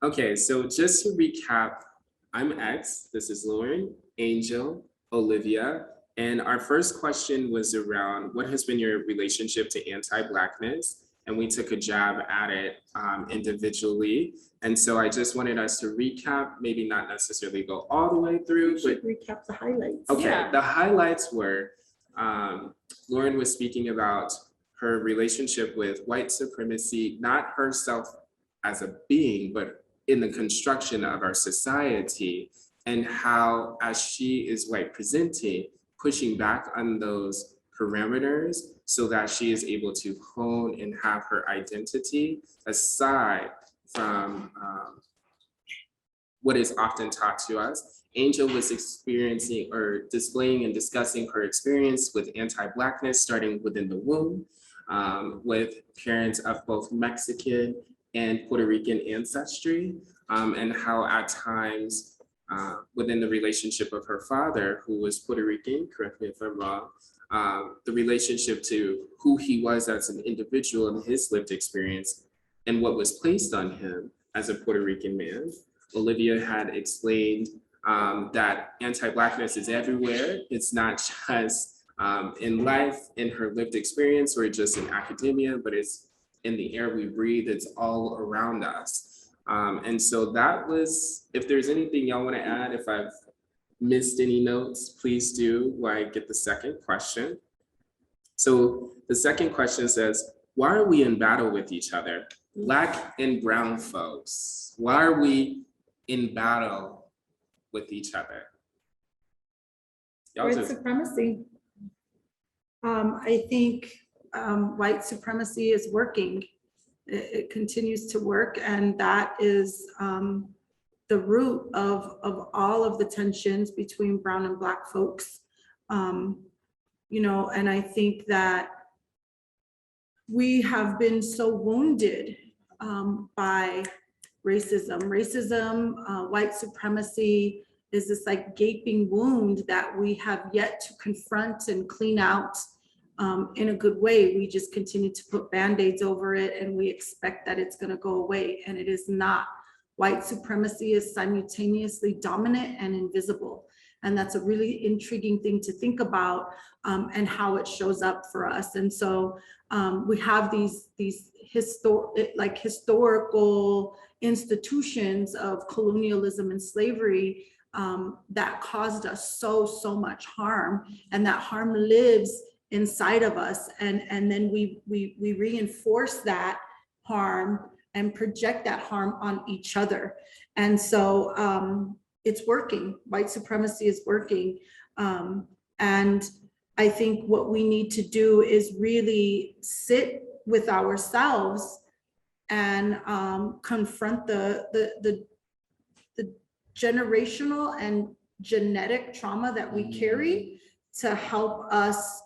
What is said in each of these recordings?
Okay, so just to recap, I'm X, this is Lauren, Angel, Olivia, and our first question was around what has been your relationship to anti-Blackness? And we took a jab at it individually. And so I just wanted us to recap, maybe not necessarily go all the way through, but recap the highlights. okay, Yeah. The highlights were Lauren was speaking about her relationship with white supremacy, not herself as a being, but in the construction of our society, and how, as she is white presenting, pushing back on those parameters so that she is able to hone and have her identity aside from what is often taught to us. Angel was experiencing or displaying and discussing her experience with anti-Blackness starting within the womb, with parents of both Mexican and Puerto Rican ancestry, and how at times within the relationship of her father, who was Puerto Rican, correct me if I'm wrong, the relationship to who he was as an individual and his lived experience and what was placed on him as a Puerto Rican man. Olivia had explained that anti-Blackness is everywhere. It's not just in life, in her lived experience, or just in academia, but it's in the air we breathe. It's all around us. And so that was, if there's anything y'all want to add, if I've missed any notes, please do while I get the second question. So the second question says, why are we in battle with each other? Black and brown folks, why are we in battle with each other? White supremacy. I think white supremacy is working. It continues to work, and that is the root of all of the tensions between brown and black folks. You know, and I think that we have been so wounded by racism, white supremacy is this like gaping wound that we have yet to confront and clean out in a good way. We just continue to put band-aids over it and we expect that it's gonna go away, and it is not. White supremacy is simultaneously dominant and invisible. And that's a really intriguing thing to think about and how it shows up for us. And so we have these historical institutions of colonialism and slavery that caused us so much harm, and that harm lives inside of us, and then we reinforce that harm and project that harm on each other. And so it's working. White supremacy is working, and I think what we need to do is really sit with ourselves and confront the generational and genetic trauma that we carry to help us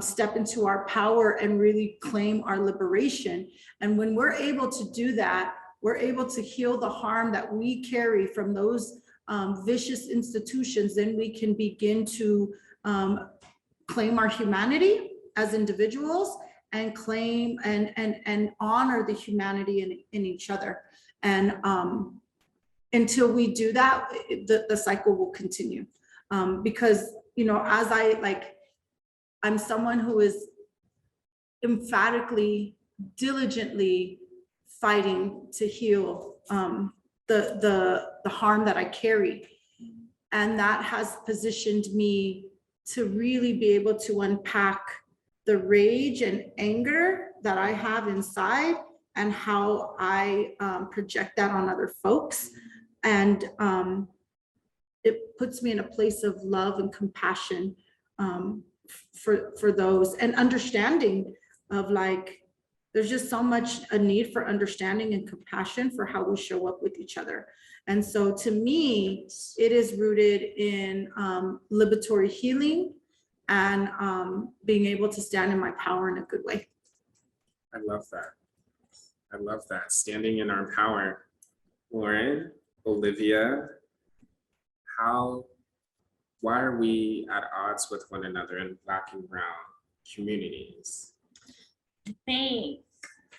step into our power and really claim our liberation. And when we're able to do that, we're able to heal the harm that we carry from those vicious institutions. Then we can begin to claim our humanity as individuals and claim and honor the humanity in each other. And until we do that, the cycle will continue. Because, you know, as I'm someone who is emphatically, diligently fighting to heal the harm that I carry. And that has positioned me to really be able to unpack the rage and anger that I have inside and how I project that on other folks. And it puts me in a place of love and compassion for those, and understanding of like, there's just so much a need for understanding and compassion for how we show up with each other. And so to me, it is rooted in liberatory healing and being able to stand in my power in a good way. I love that. I love that. Standing in our power. Lauren, Olivia, why are we at odds with one another in Black and brown communities? Thanks.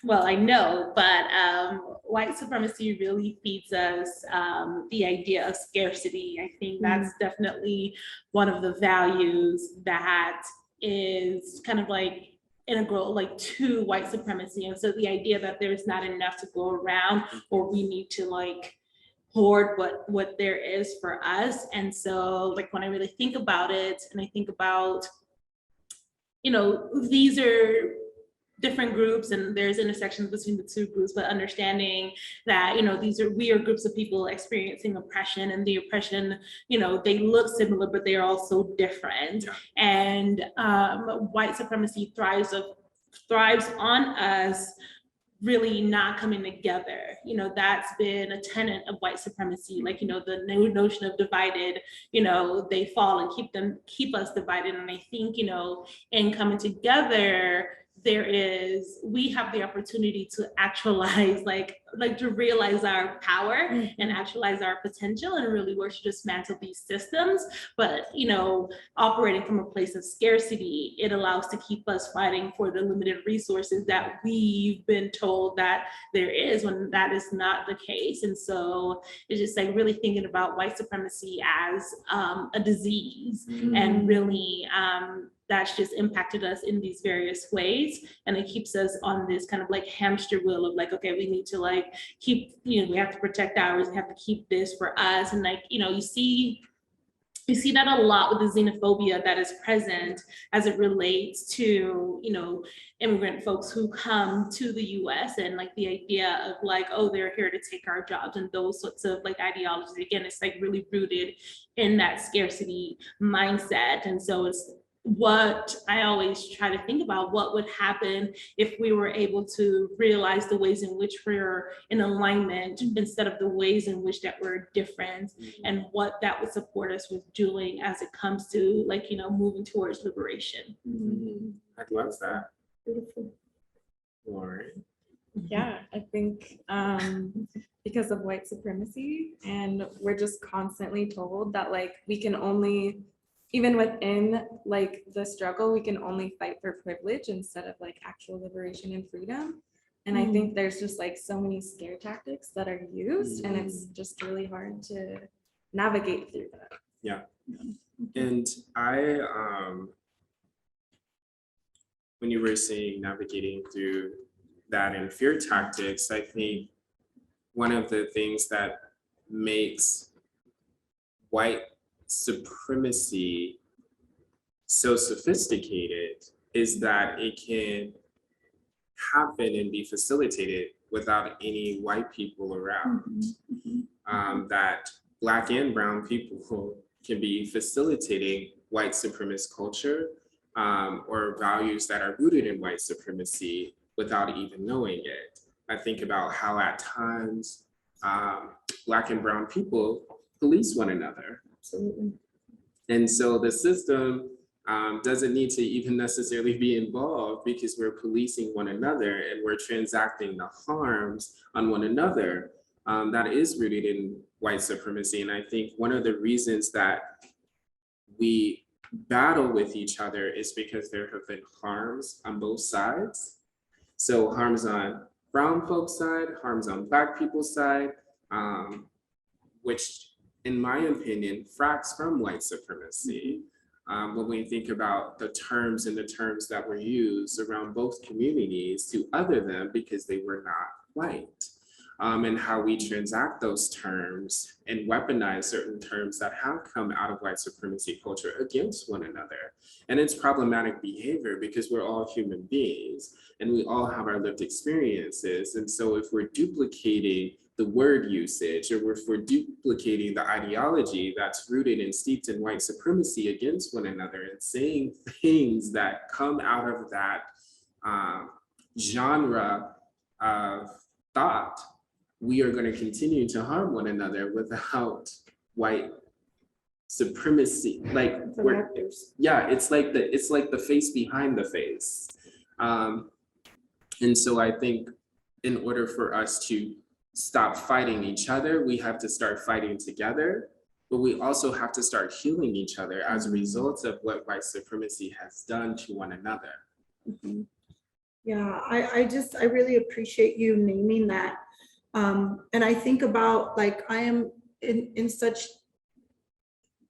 well, I know, but white supremacy really feeds us the idea of scarcity. I think that's definitely one of the values that is kind of like integral like to white supremacy. And so the idea that there's not enough to go around, or we need to like hoard what there is for us. And so like when I really think about it, and I think about, you know, these are different groups and there's intersections between the two groups, but understanding that, you know, we are groups of people experiencing oppression, and the oppression, you know, they look similar, but they are also different. And white supremacy thrives on us really not coming together. You know, that's been a tenet of white supremacy. Like, you know, the notion of divided, you know, they fall and keep us divided. And I think, you know, in coming together, we have the opportunity to actualize, like to realize our power and actualize our potential, and really work to dismantle these systems. But, you know, operating from a place of scarcity, it allows to keep us fighting for the limited resources that we've been told that there is, when that is not the case. And so it's just like really thinking about white supremacy as a disease, and really that's just impacted us in these various ways. And it keeps us on this kind of like hamster wheel of like, okay, we need to like keep, you know, we have to protect ours, we have to keep this for us. And like, you know, you see that a lot with the xenophobia that is present as it relates to, you know, immigrant folks who come to the US, and like the idea of like, oh, they're here to take our jobs, and those sorts of like ideologies. Again, it's like really rooted in that scarcity mindset. And so it's what I always try to think about, what would happen if we were able to realize the ways in which we're in alignment instead of the ways in which that we're different, and what that would support us with doing as it comes to like, you know, moving towards liberation. I love that. Beautiful. Lauren. Yeah, I think because of white supremacy, and we're just constantly told that like we can only, even within like the struggle, we can only fight for privilege instead of like actual liberation and freedom. And I think there's just like so many scare tactics that are used, and it's just really hard to navigate through that. Yeah. And I, when you were saying navigating through that and fear tactics, I think one of the things that makes white supremacy so sophisticated is that it can happen and be facilitated without any white people around. That Black and brown people can be facilitating white supremacist culture or values that are rooted in white supremacy without even knowing it. I think about how at times Black and brown people police one another. Absolutely. And so the system doesn't need to even necessarily be involved, because we're policing one another and we're transacting the harms on one another that is rooted in white supremacy. And I think one of the reasons that we battle with each other is because there have been harms on both sides. So harms on brown folks' side, harms on Black people's side, which in my opinion, fracks from white supremacy. When we think about the terms and the terms that were used around both communities to other them because they were not white, and how we transact those terms and weaponize certain terms that have come out of white supremacy culture against one another. And it's problematic behavior because we're all human beings and we all have our lived experiences. And so if we're duplicating the word usage, or if we're duplicating the ideology that's rooted and steeped in white supremacy against one another and saying things that come out of that genre of thought, we are going to continue to harm one another without white supremacy. Like, it's like the face behind the face. And so I think in order for us to stop fighting each other, we have to start fighting together, but we also have to start healing each other as a result of what white supremacy has done to one another. Yeah, I really appreciate you naming that. And I think about, like, I am in such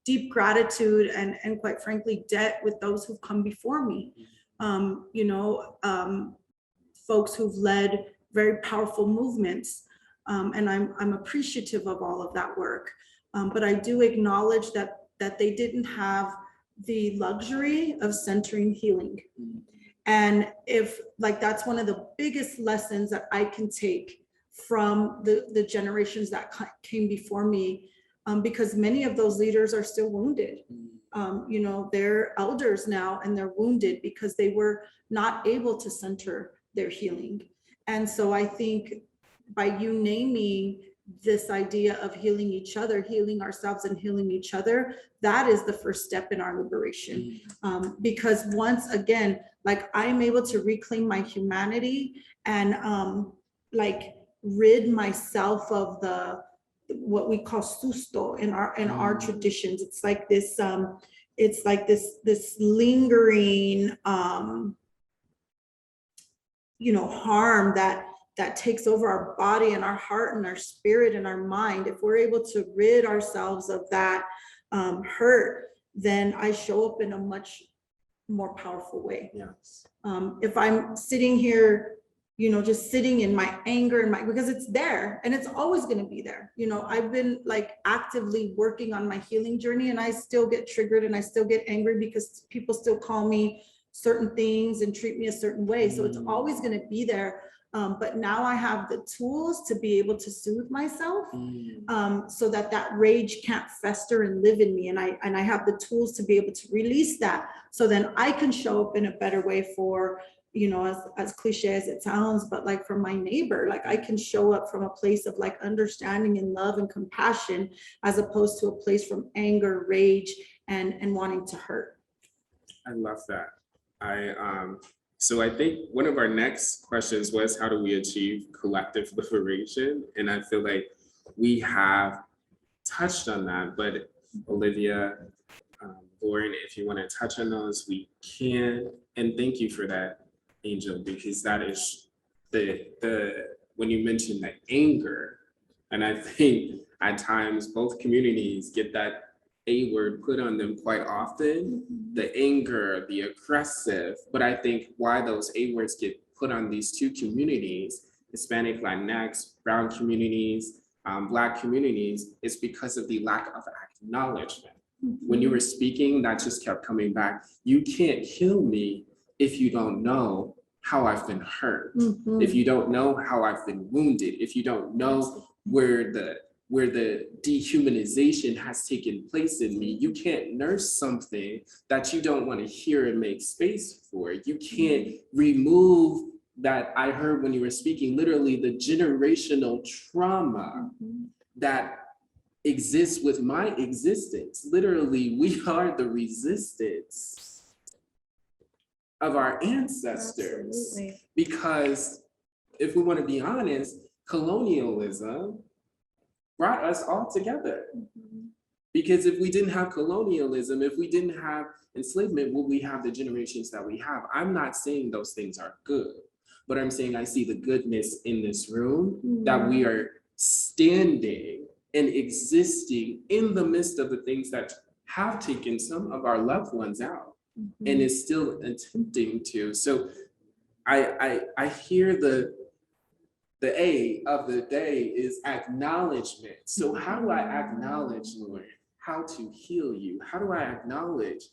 deep gratitude and quite frankly, debt with those who've come before me. You know, folks who've led very powerful movements. And I'm appreciative of all of that work. But I do acknowledge that they didn't have the luxury of centering healing. And if, like, that's one of the biggest lessons that I can take from the generations that came before me, because many of those leaders are still wounded. You know, they're elders now and they're wounded because they were not able to center their healing. And so I think by you naming this idea of healing each other, healing ourselves and healing each other, that is the first step in our liberation. Because once again, like, I'm able to reclaim my humanity and like rid myself of what we call susto in our traditions. It's like this this lingering you know, harm that takes over our body and our heart and our spirit and our mind. If we're able to rid ourselves of that hurt, then I show up in a much more powerful way. Yes. If I'm sitting here, you know, just sitting in my anger and because it's there and it's always going to be there. You know, I've been like actively working on my healing journey and I still get triggered and I still get angry because people still call me certain things and treat me a certain way. So it's always going to be there. But now I have the tools to be able to soothe myself so that rage can't fester and live in me. And I have the tools to be able to release that. So then I can show up in a better way for, you know, as cliche as it sounds, but like for my neighbor, like I can show up from a place of like understanding and love and compassion, as opposed to a place from anger, rage, and wanting to hurt. I love that. So I think one of our next questions was, how do we achieve collective liberation? And I feel like we have touched on that, but Olivia, Lauren, if you want to touch on those, we can. And thank you for that, Angel, because that is when you mention the anger, and I think at times both communities get that A word put on them quite often, the anger, the aggressive, but I think why those A words get put on these two communities, Hispanic, Latinx, brown communities, Black communities, is because of the lack of acknowledgement. When you were speaking, that just kept coming back. You can't heal me if you don't know how I've been hurt, if you don't know how I've been wounded, if you don't know where the dehumanization has taken place in me. You can't nurse something that you don't want to hear and make space for. You can't remove that. I heard when you were speaking, literally the generational trauma that exists with my existence. Literally, we are the resistance of our ancestors. Absolutely. Because if we want to be honest, colonialism brought us all together. Because if we didn't have colonialism, if we didn't have enslavement, would we have the generations that we have? I'm not saying those things are good, but I'm saying I see the goodness in this room, that we are standing and existing in the midst of the things that have taken some of our loved ones out and is still attempting to. So I hear the A of the day is acknowledgement. So how do I acknowledge, Lord, how to heal you? How do I acknowledge,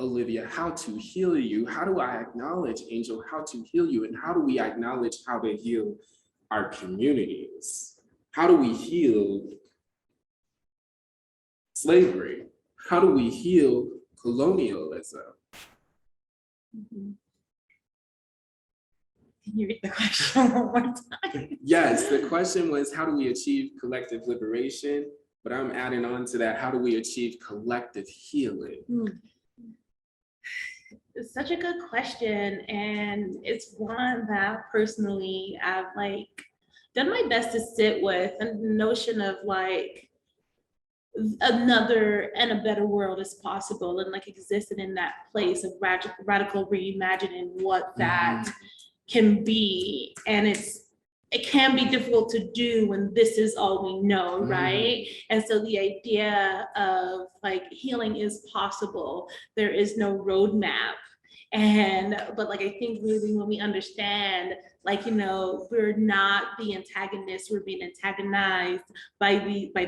Olivia, how to heal you? How do I acknowledge, Angel, how to heal you? And how do we acknowledge how to heal our communities? How do we heal slavery? How do we heal colonialism? Can you read the question one more time? Yes, the question was, how do we achieve collective liberation? But I'm adding on to that, how do we achieve collective healing? It's such a good question. And it's one that personally I've like done my best to sit with, and the notion of like another and a better world is possible, and like existing in that place of radical reimagining what that can be, and it can be difficult to do when this is all we know, right? And so the idea of like healing is possible, there is no roadmap. But like, I think really when we understand, like, you know, we're not the antagonists, we're being antagonized by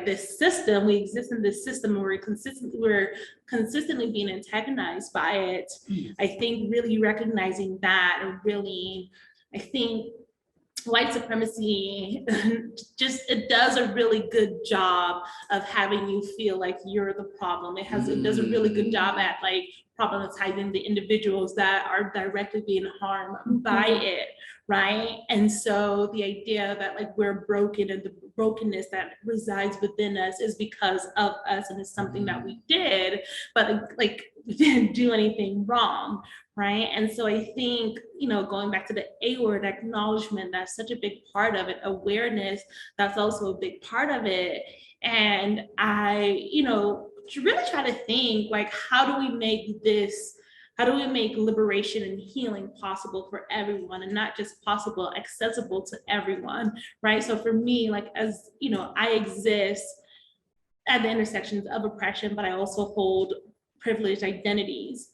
this system. We exist in this system and we're consistently being antagonized by it. I think really recognizing that, and really, I think white supremacy it does a really good job of having you feel like you're the problem. It does a really good job at like problematizing the individuals that are directly being harmed by it, right? And so the idea that like we're broken, and the brokenness that resides within us is because of us, and it's something that we did, but like we didn't do anything wrong, right? And so I think, you know, going back to the A word, acknowledgement, that's such a big part of it. Awareness, that's also a big part of it. And I, you know, really try to think like, how do we make liberation and healing possible for everyone, and not just possible, accessible to everyone, right? So for me, like, as you know, I exist at the intersections of oppression, but I also hold privileged identities.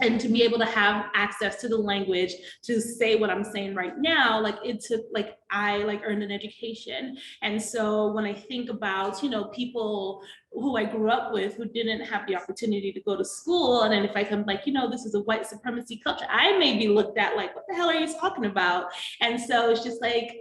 And to be able to have access to the language to say what I'm saying right now, like it took, like I like earned an education. And so when I think about, you know, people who I grew up with who didn't have the opportunity to go to school, and then if I come like, you know, this is a white supremacy culture, I may be looked at like, what the hell are you talking about? And so it's just like,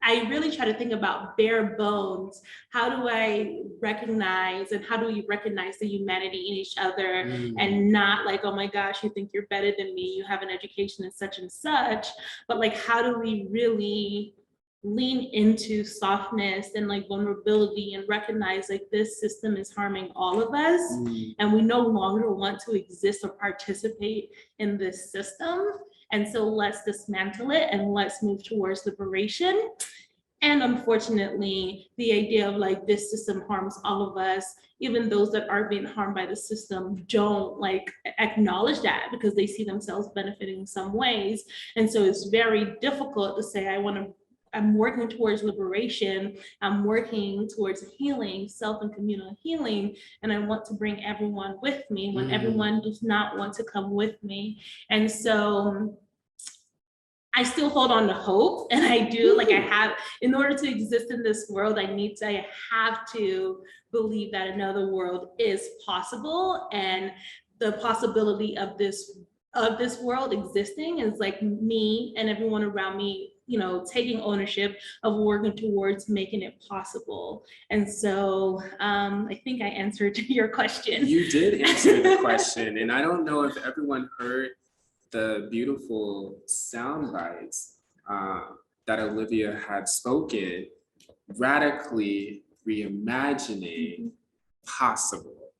I really try to think about bare bones. How do I recognize, and how do we recognize the humanity in each other, and not like, oh my gosh, you think you're better than me, you have an education and such, but like, how do we really lean into softness and like vulnerability and recognize like this system is harming all of us, and we no longer want to exist or participate in this system. And so let's dismantle it and let's move towards liberation. And unfortunately, the idea of like this system harms all of us, even those that are being harmed by the system don't like acknowledge that, because they see themselves benefiting in some ways. And so it's very difficult to say, I'm working towards liberation, I'm working towards healing, self and communal healing, and I want to bring everyone with me when everyone does not want to come with me. And so I still hold on to hope, and I do, like I have, in order to exist in this world, I have to believe that another world is possible, and the possibility of this world existing is like me and everyone around me, you know, taking ownership of working towards making it possible. And so I think I answered your question. You did answer the question, and I don't know if everyone heard the beautiful sound bites that Olivia had spoken, radically reimagining possible.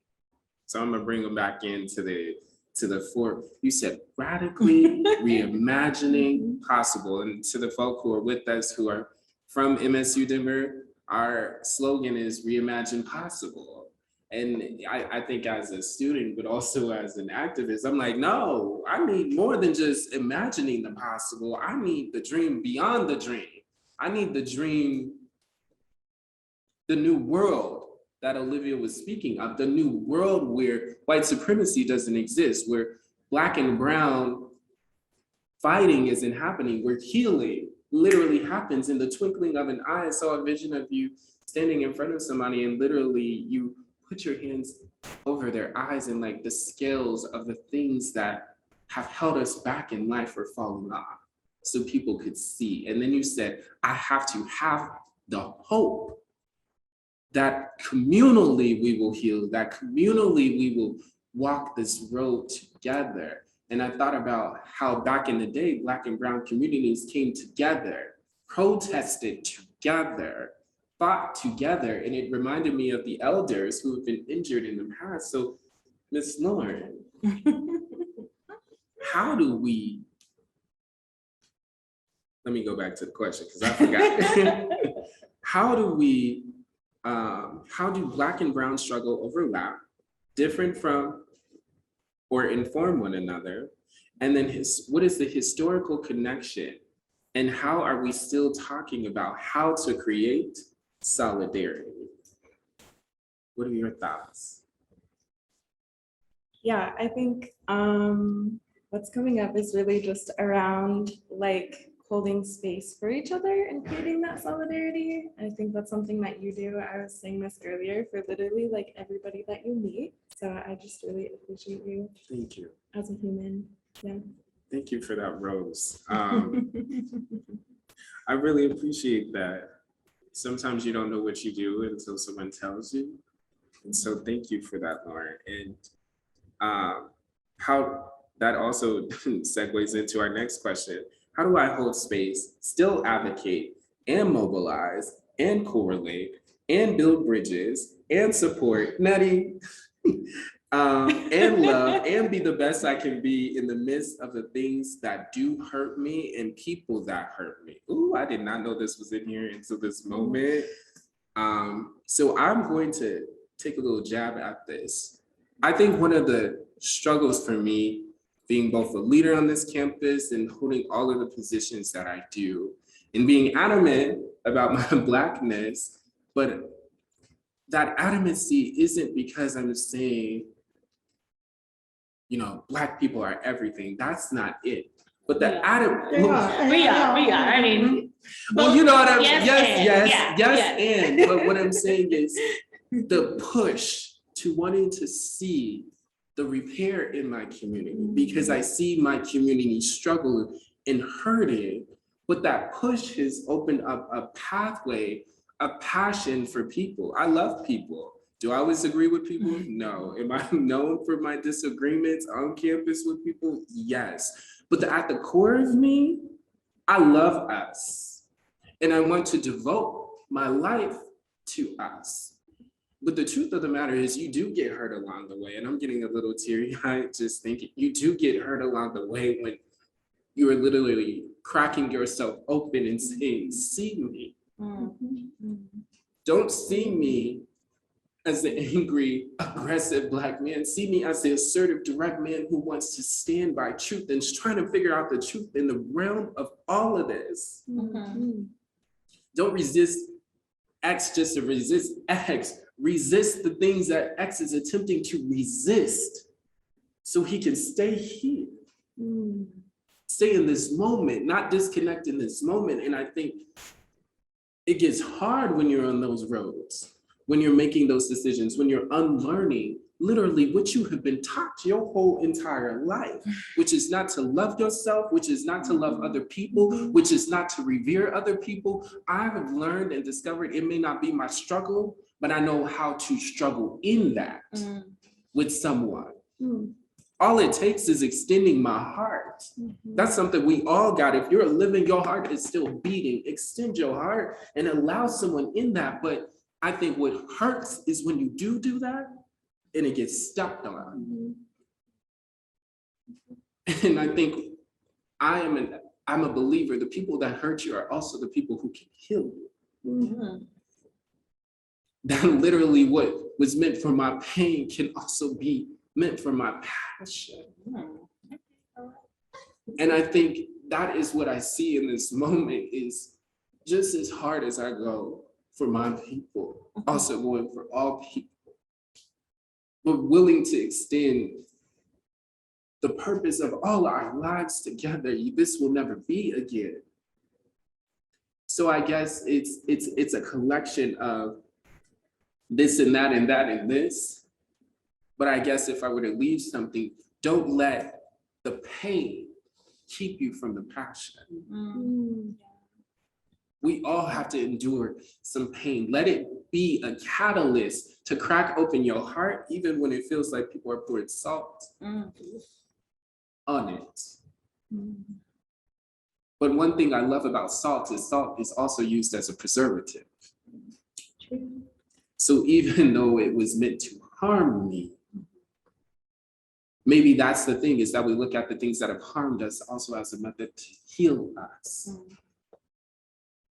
So I'm gonna bring them back into the fore. You said radically reimagining possible. And to the folk who are with us who are from MSU Denver, our slogan is reimagine possible. And I think as a student, but also as an activist, I'm like, no, I need more than just imagining the possible. I need the dream beyond the dream. I need the dream, the new world that Olivia was speaking of, the new world where white supremacy doesn't exist, where Black and brown fighting isn't happening, where healing literally happens in the twinkling of an eye. I saw a vision of you standing in front of somebody and literally you put your hands over their eyes, and like the scales of the things that have held us back in life were falling off so people could see. And then you said, I have to have the hope that communally we will heal, that communally we will walk this road together. And I thought about how back in the day, Black and brown communities came together, protested together, fought together, and it reminded me of the elders who have been injured in the past. So, Ms. Lauren, how do we, let me go back to the question because I forgot. How do Black and brown struggle overlap, different from or inform one another? And then what is the historical connection? And how are we still talking about how to create solidarity? What are your thoughts? Yeah, I think what's coming up is really just around like holding space for each other and creating that solidarity. I think that's something that you do. I was saying this earlier for literally like everybody that you meet. So I just really appreciate you. Thank you. As a human. Yeah. Thank you for that, Rose. I really appreciate that. Sometimes you don't know what you do until someone tells you. And so thank you for that, Lauren. And how that also segues into our next question. How do I hold space, still advocate and mobilize and correlate and build bridges and support Nutty and love and be the best I can be in the midst of the things that do hurt me and people that hurt me? Ooh, I did not know this was in here until this moment. So I'm going to take a little jab at this. I think one of the struggles for me being both a leader on this campus and holding all of the positions that I do and being adamant about my Blackness, but that adamancy isn't because I'm saying, you know, Black people are everything. That's not it. But the We are, I mean. Well, you know what I mean? Yes, and. But what I'm saying is the push to wanting to see the repair in my community, because I see my community struggle and hurting, but that push has opened up a pathway, a passion for people. I love people. Do I always agree with people? No. Am I known for my disagreements on campus with people? Yes. But at the core of me, I love us. And I want to devote my life to us. But the truth of the matter is you do get hurt along the way. And I'm getting a little teary-eyed just thinking, you do get hurt along the way when you are literally cracking yourself open and saying, see me. Don't see me as the angry, aggressive Black man. See me as the assertive, direct man who wants to stand by truth and is trying to figure out the truth in the realm of all of this. Don't resist X just to resist X. Resist the things that X is attempting to resist so he can stay here. Stay in this moment, not disconnect in this moment. And I think it gets hard when you're on those roads, when you're making those decisions, when you're unlearning literally what you have been taught your whole entire life, which is not to love yourself, which is not to love other people, which is not to revere other people. I have learned and discovered it may not be my struggle, but I know how to struggle in that with someone. All it takes is extending my heart. That's something we all got. If you're living, your heart is still beating, extend your heart and allow someone in that. But I think what hurts is when you do that and it gets stepped on. And I think I'm a believer, the people that hurt you are also the people who can heal you. That literally what was meant for my pain can also be meant for my passion. And I think that is what I see in this moment is just as hard as I go for my people, also going for all people. We're willing to extend the purpose of all our lives together. This will never be again. So I guess it's a collection of this and that and that and this. But I guess if I were to leave something, don't let the pain keep you from the passion. We all have to endure some pain. Let it be a catalyst to crack open your heart, even when it feels like people are pouring salt on it. But one thing I love about salt is also used as a preservative. So even though it was meant to harm me, maybe that's the thing, is that we look at the things that have harmed us also as a method to heal us.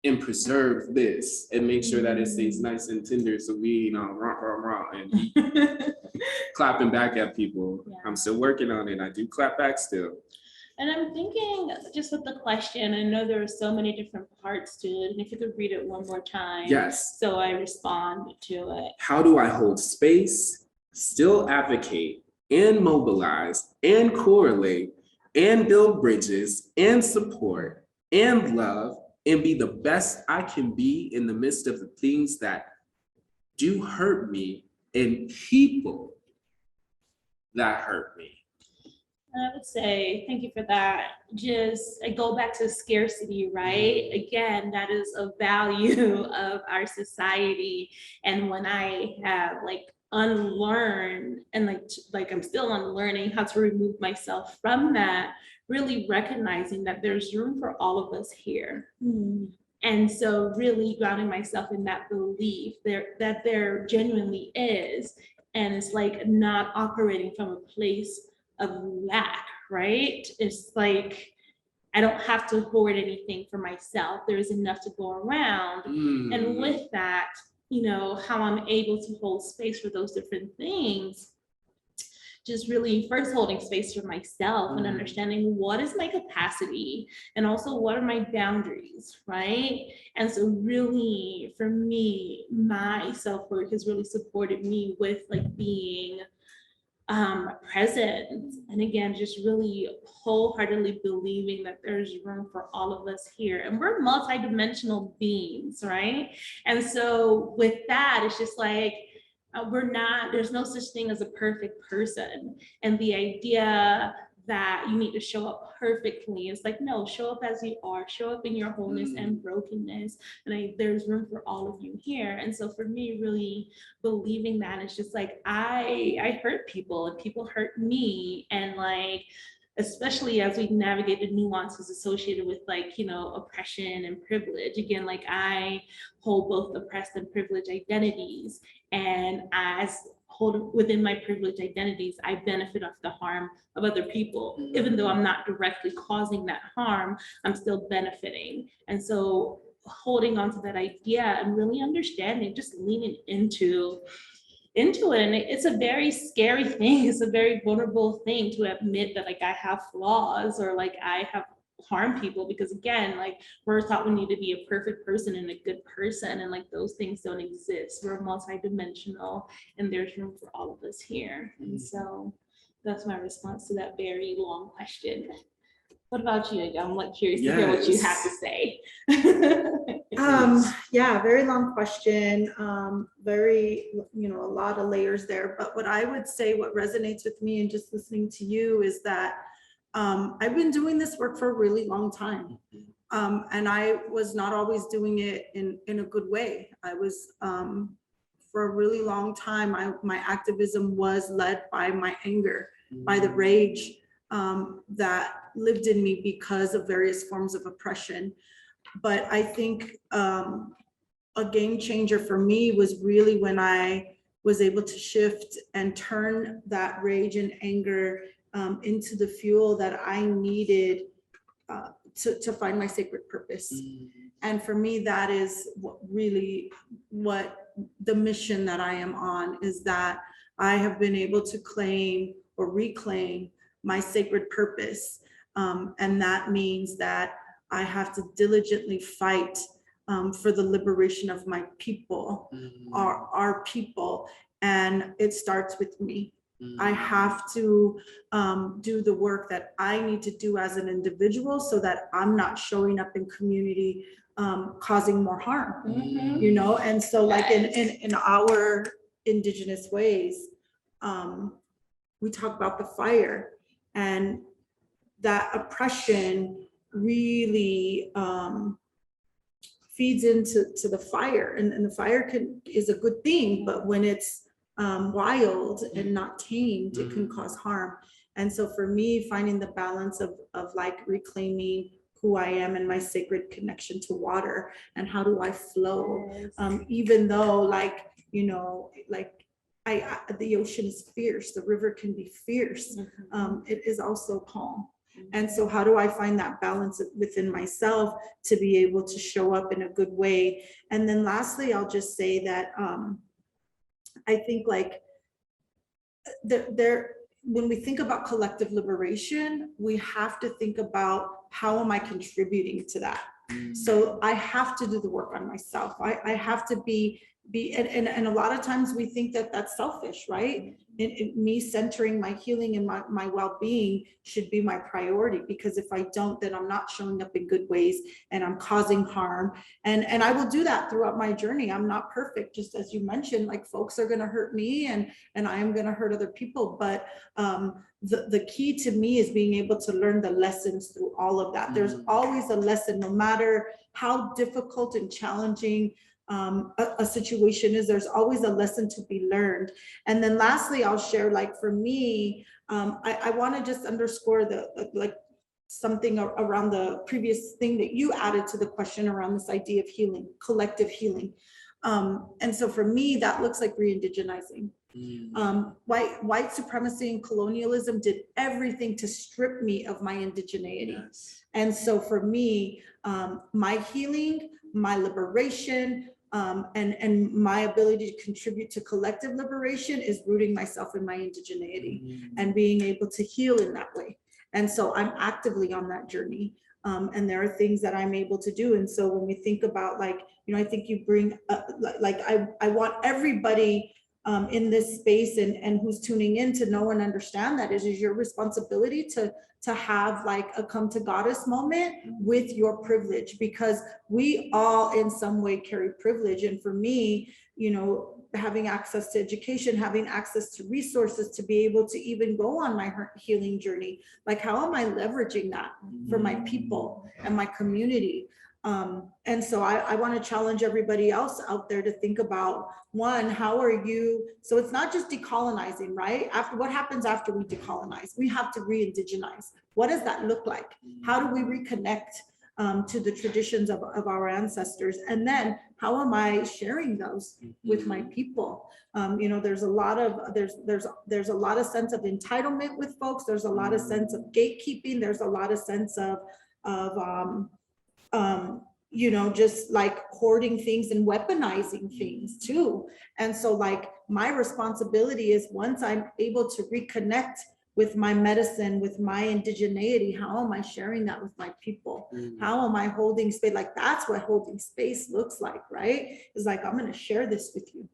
And preserve this and make sure that it stays nice and tender so we, rah, and clapping back at people. I'm still working on it. I do clap back still. And I'm thinking just with the question, I know there are so many different parts to it, and if you could read it one more time. Yes. So I respond to it. How do I hold space, still advocate, and mobilize, and correlate, and build bridges, and support, and love, and be the best I can be in the midst of the things that do hurt me and people that hurt me? I would say, thank you for that. Just, I go back to scarcity, right? Again, that is a value of our society. And when I have like unlearned and like I'm still unlearning how to remove myself from that, really recognizing that there's room for all of us here. And so really grounding myself in that belief that there genuinely is. And it's like not operating from a place of lack, right? It's like, I don't have to hoard anything for myself. There's enough to go around. And with that, you know, how I'm able to hold space for those different things, just really first holding space for myself and understanding what is my capacity and also what are my boundaries, right? And so really for me, my self-worth has really supported me with like being present, and again just really wholeheartedly believing that there's room for all of us here, and we're multidimensional beings, right? And so with that, it's just like there's no such thing as a perfect person, and the idea that you need to show up perfectly. It's like, no, show up as you are, show up in your wholeness and brokenness. And there's room for all of you here. And so for me, really believing that, it's just like, I hurt people and people hurt me. And like, especially as we navigate the nuances associated with like, you know, oppression and privilege. Again, like I hold both oppressed and privileged identities. And as hold within my privileged identities, I benefit off the harm of other people. Even though I'm not directly causing that harm, I'm still benefiting. And so holding on to that idea and really understanding, just leaning into it. And it's a very scary thing. It's a very vulnerable thing to admit that like I have flaws or like I have harm people, because again, like we're taught we need to be a perfect person and a good person, and like those things don't exist. We're multidimensional and there's room for all of us here. And so that's my response to that very long question. What about you? I'm like curious to hear what you have to say. Yeah, very long question. Very, you know, a lot of layers there. But what I would say, what resonates with me and just listening to you is that I've been doing this work for a really long time. And I was not always doing it in a good way. I was, for a really long time, my activism was led by my anger, by the rage that lived in me because of various forms of oppression. But I think a game changer for me was really when I was able to shift and turn that rage and anger into the fuel that I needed to find my sacred purpose. And for me, that is what the mission that I am on, is that I have been able to claim or reclaim my sacred purpose. And that means that I have to diligently fight for the liberation of my people, our people. And it starts with me. I have to do the work that I need to do as an individual so that I'm not showing up in community causing more harm, you know? And so like in our indigenous ways, we talk about the fire, and that oppression really feeds into the fire, and the fire is a good thing, but when it's wild and not tamed, it can cause harm. And so for me, finding the balance of like reclaiming who I am and my sacred connection to water, and how do I flow, even though like, you know, like the ocean is fierce, the river can be fierce, it is also calm. And so how do I find that balance within myself to be able to show up in a good way? And then lastly, I'll just say that I think like there when we think about collective liberation, we have to think about how am I contributing to that? So I have to do the work on myself. I have to be and a lot of times we think that that's selfish, right? Me centering my healing and my well-being should be my priority, because if I don't, then I'm not showing up in good ways and I'm causing harm. And I will do that throughout my journey. I'm not perfect, just as you mentioned, like folks are gonna hurt me and I am gonna hurt other people. But the key to me is being able to learn the lessons through all of that. There's always a lesson, no matter how difficult and challenging a situation is, there's always a lesson to be learned. And then lastly, I'll share, like for me, I want to just underscore like something around the previous thing that you added to the question around this idea of healing, collective healing. And so for me, that looks like re-indigenizing. White supremacy and colonialism did everything to strip me of my indigeneity. Yes. And so for me, my healing, my liberation, and my ability to contribute to collective liberation is rooting myself in my indigeneity and being able to heal in that way. And so I'm actively on that journey. And there are things that I'm able to do. And so when we think about, like, you know, I think you bring like I want everybody in this space and who's tuning in to know and understand that it is your responsibility to have like a come to goddess moment with your privilege, because we all in some way carry privilege. And for me, you know, having access to education, having access to resources to be able to even go on my healing journey, like how am I leveraging that for my people and my community? And so I want to challenge everybody else out there to think about, one, how are you, so it's not just decolonizing, right? After, what happens after we decolonize? We have to re-indigenize. What does that look like? How do we reconnect to the traditions of our ancestors? And then how am I sharing those with my people? You know, there's a lot of, there's a lot of sense of entitlement with folks. There's a lot of sense of gatekeeping. There's a lot of sense of you know, just like hoarding things and weaponizing things too. And so like my responsibility is, once I'm able to reconnect with my medicine, with my indigeneity, how am I sharing that with my people? How am I holding space? Like that's what holding space looks like, right? It's like, I'm going to share this with you.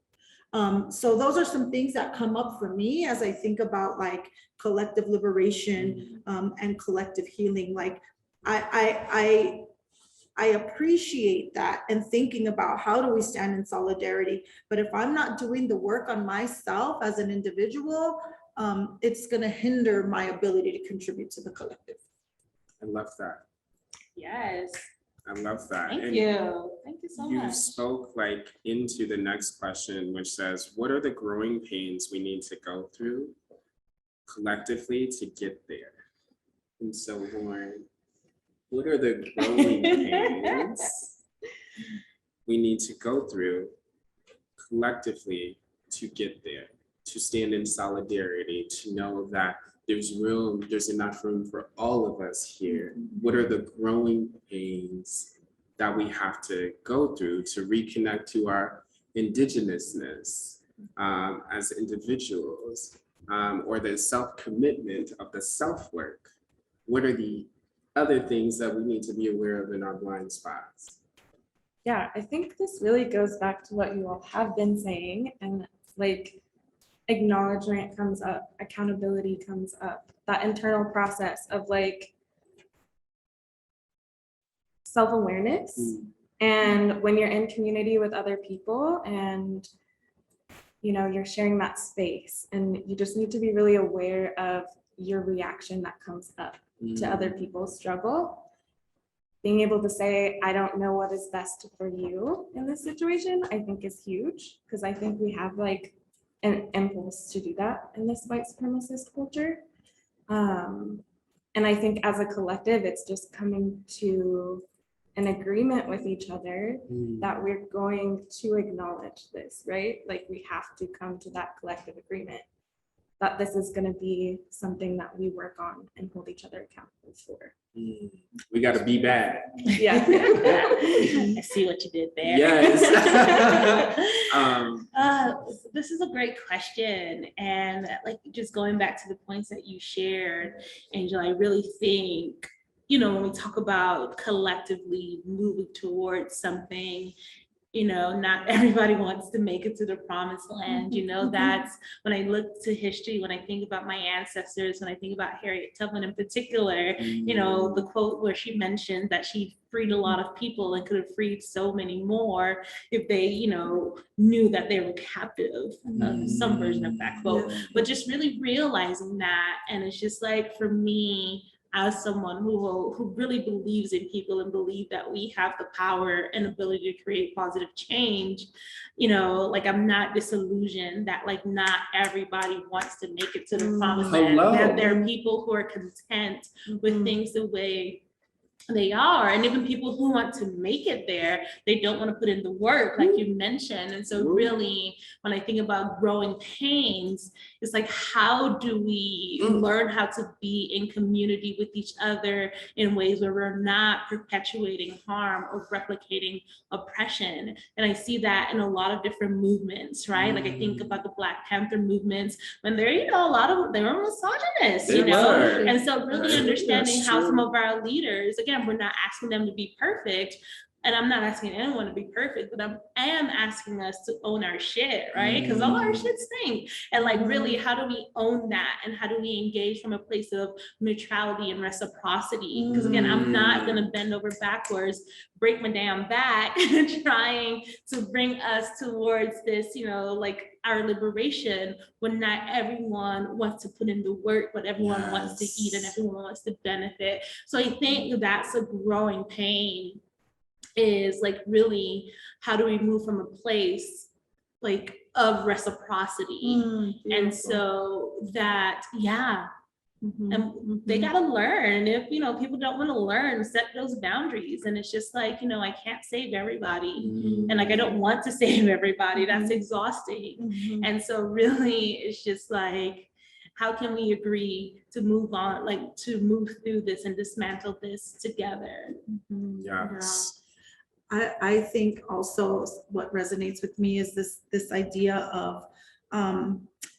So those are some things that come up for me as I think about like collective liberation and collective healing. Like I appreciate that and thinking about how do we stand in solidarity. But if I'm not doing the work on myself as an individual, it's going to hinder my ability to contribute to the collective. I love that. Yes. I love that. Thank you. Thank you so much. You spoke like into the next question, which says, what are the growing pains we need to go through collectively to get there? And so, Lauren, what are the growing pains we need to go through collectively to get there, to stand in solidarity, to know that there's enough room for all of us here? What are the growing pains that we have to go through to reconnect to our indigenousness as individuals, or the self-commitment of the self-work? What are the other things that we need to be aware of in our blind spots? Yeah, I think this really goes back to what you all have been saying, and like acknowledgement comes up, accountability comes up, that internal process of like self-awareness. And when you're in community with other people and you know you're sharing that space, and you just need to be really aware of your reaction that comes up to other people's struggle. Being able to say, I don't know what is best for you in this situation, I think is huge, because I think we have like an impulse to do that in this white supremacist culture. And I think as a collective, it's just coming to an agreement with each other that we're going to acknowledge this, right? Like we have to come to that collective agreement. that this is going to be something that we work on and hold each other accountable for. We got to be bad. Yeah. I see what you did there. Yes. This is a great question. And like just going back to the points that you shared, Angel, I really think, you know, when we talk about collectively moving towards something, you know, not everybody wants to make it to the promised land. You know, that's when I look to history, when I think about my ancestors, when I think about Harriet Tubman in particular, you know, the quote where she mentioned that she freed a lot of people and could have freed so many more if they, you know, knew that they were captive. Some version of that quote, but just really realizing that. And it's just like, for me, as someone who really believes in people and believe that we have the power and ability to create positive change, you know, like I'm not disillusioned that like not everybody wants to make it to the promised land, that there are people who are content with things the way they are, and even people who want to make it there, they don't want to put in the work, like you mentioned. And so really, when I think about growing pains, it's like, how do we learn how to be in community with each other in ways where we're not perpetuating harm or replicating oppression? And I see that in a lot of different movements, right? Like I think about the Black Panther movements, when they're, you know, a lot of, they were misogynist, you know? And so really understanding how some of our leaders, again, we're not asking them to be perfect, and I'm not asking anyone to be perfect, but I am asking us to own our shit, right? Because all our shit stink. And like, really, how do we own that? And how do we engage from a place of neutrality and reciprocity? Because again, I'm not gonna bend over backwards, break my damn back, trying to bring us towards this, you know, like our liberation, when not everyone wants to put in the work, but everyone wants to eat and everyone wants to benefit. So I think that's a growing pain, is like, really, how do we move from a place like of reciprocity? And so that, and they gotta learn. If, you know, people don't want to learn, set those boundaries. And it's just like, you know, I can't save everybody, and like I don't want to save everybody. That's exhausting. And so really, it's just like, how can we agree to move on, like to move through this and dismantle this together? I think also what resonates with me is this idea of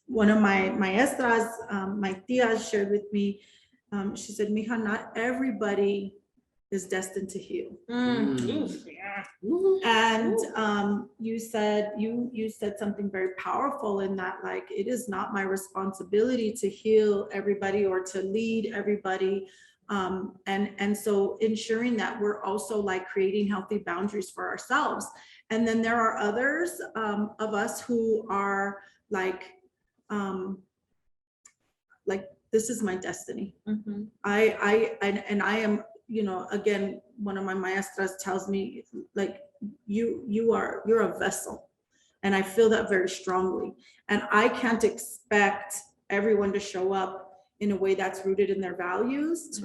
one of my maestras, my tia, shared with me. She said, "Mija, not everybody is destined to heal." And you said something very powerful in that, like, it is not my responsibility to heal everybody or to lead everybody. And so ensuring that we're also like creating healthy boundaries for ourselves. And then there are others of us who are like, this is my destiny. I am, you know, again, one of my maestras tells me, like, you're a vessel. And I feel that very strongly. And I can't expect everyone to show up in a way that's rooted in their values,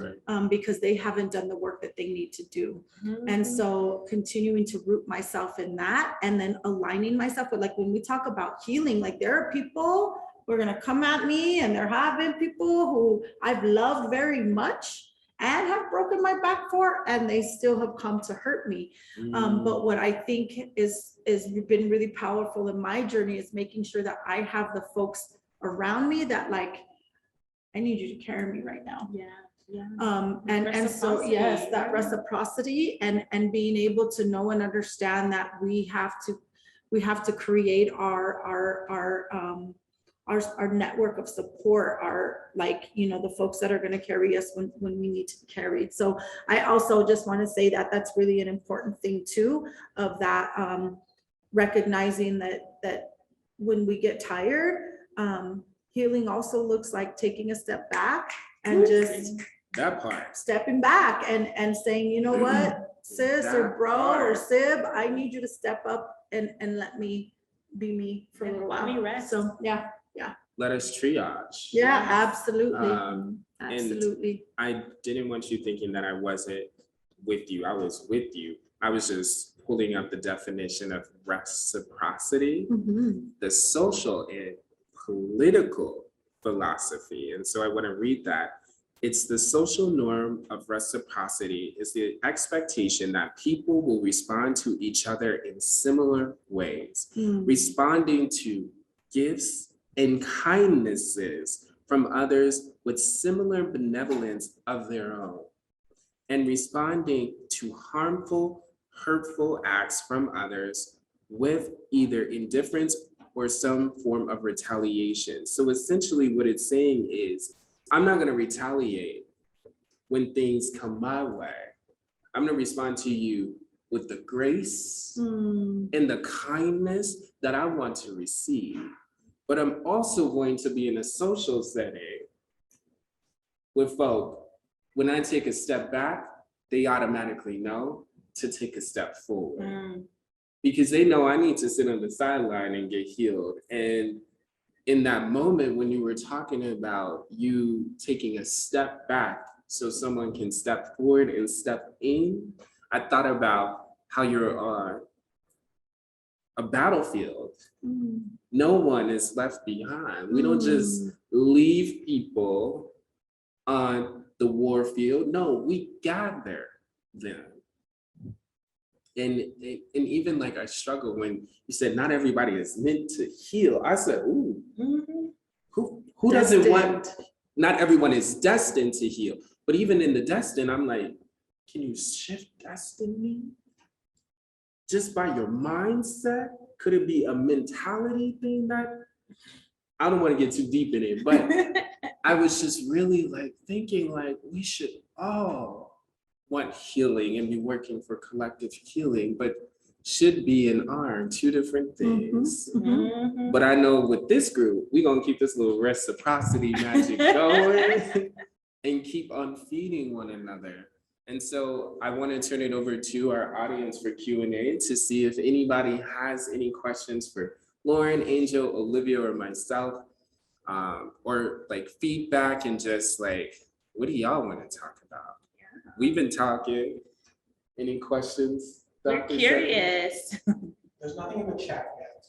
because they haven't done the work that they need to do. And so continuing to root myself in that, and then aligning myself with, like, when we talk about healing, like, there are people who are gonna come at me, and there have been people who I've loved very much and have broken my back for, and they still have come to hurt me. But what I think is been really powerful in my journey is making sure that I have the folks around me that, like, I need you to carry me right now. And so, yes, that reciprocity, and being able to know and understand that we have to create our network of support, our, like, you know, the folks that are going to carry us when we need to be carried. So I also just want to say that that's really an important thing too, of that, recognizing that when we get tired, healing also looks like taking a step back and just that part, stepping back and saying, you know what, sis or bro or sib, I need you to step up and let me be me for a little while. Let me rest. So let us triage. Absolutely. Absolutely. I didn't want you thinking that I wasn't with you. I was with you. I was just pulling up the definition of reciprocity, the social and political philosophy. And so I want to read that. It's the social norm of reciprocity is the expectation that people will respond to each other in similar ways, responding to gifts and kindnesses from others with similar benevolence of their own, and responding to harmful, hurtful acts from others with either indifference or some form of retaliation. So essentially what it's saying is, I'm not gonna retaliate when things come my way. I'm gonna respond to you with the grace and the kindness that I want to receive. But I'm also going to be in a social setting with folk. When I take a step back, they automatically know to take a step forward. Because they know I need to sit on the sideline and get healed. And in that moment, when you were talking about you taking a step back so someone can step forward and step in, I thought about how you're on a battlefield. No one is left behind. We don't just leave people on the war field. No, we gather them. And even like I struggle when you said not everybody is meant to heal. I said, ooh, who doesn't want, not everyone is destined to heal. But even in the destined, I'm like, can you shift destiny? Just by your mindset? Could it be a mentality thing that, I don't want to get too deep in it, but I was just really like thinking like we should all want healing and be working for collective healing, but should be and are two different things. But I know with this group, we're gonna keep this little reciprocity magic going and keep on feeding one another. And so I want to turn it over to our audience for Q&A to see if anybody has any questions for Lauren, Angel, Olivia, or myself, or like feedback and just like, what do y'all want to talk about? We've been talking. Any questions? We're curious. There's nothing in the chat yet.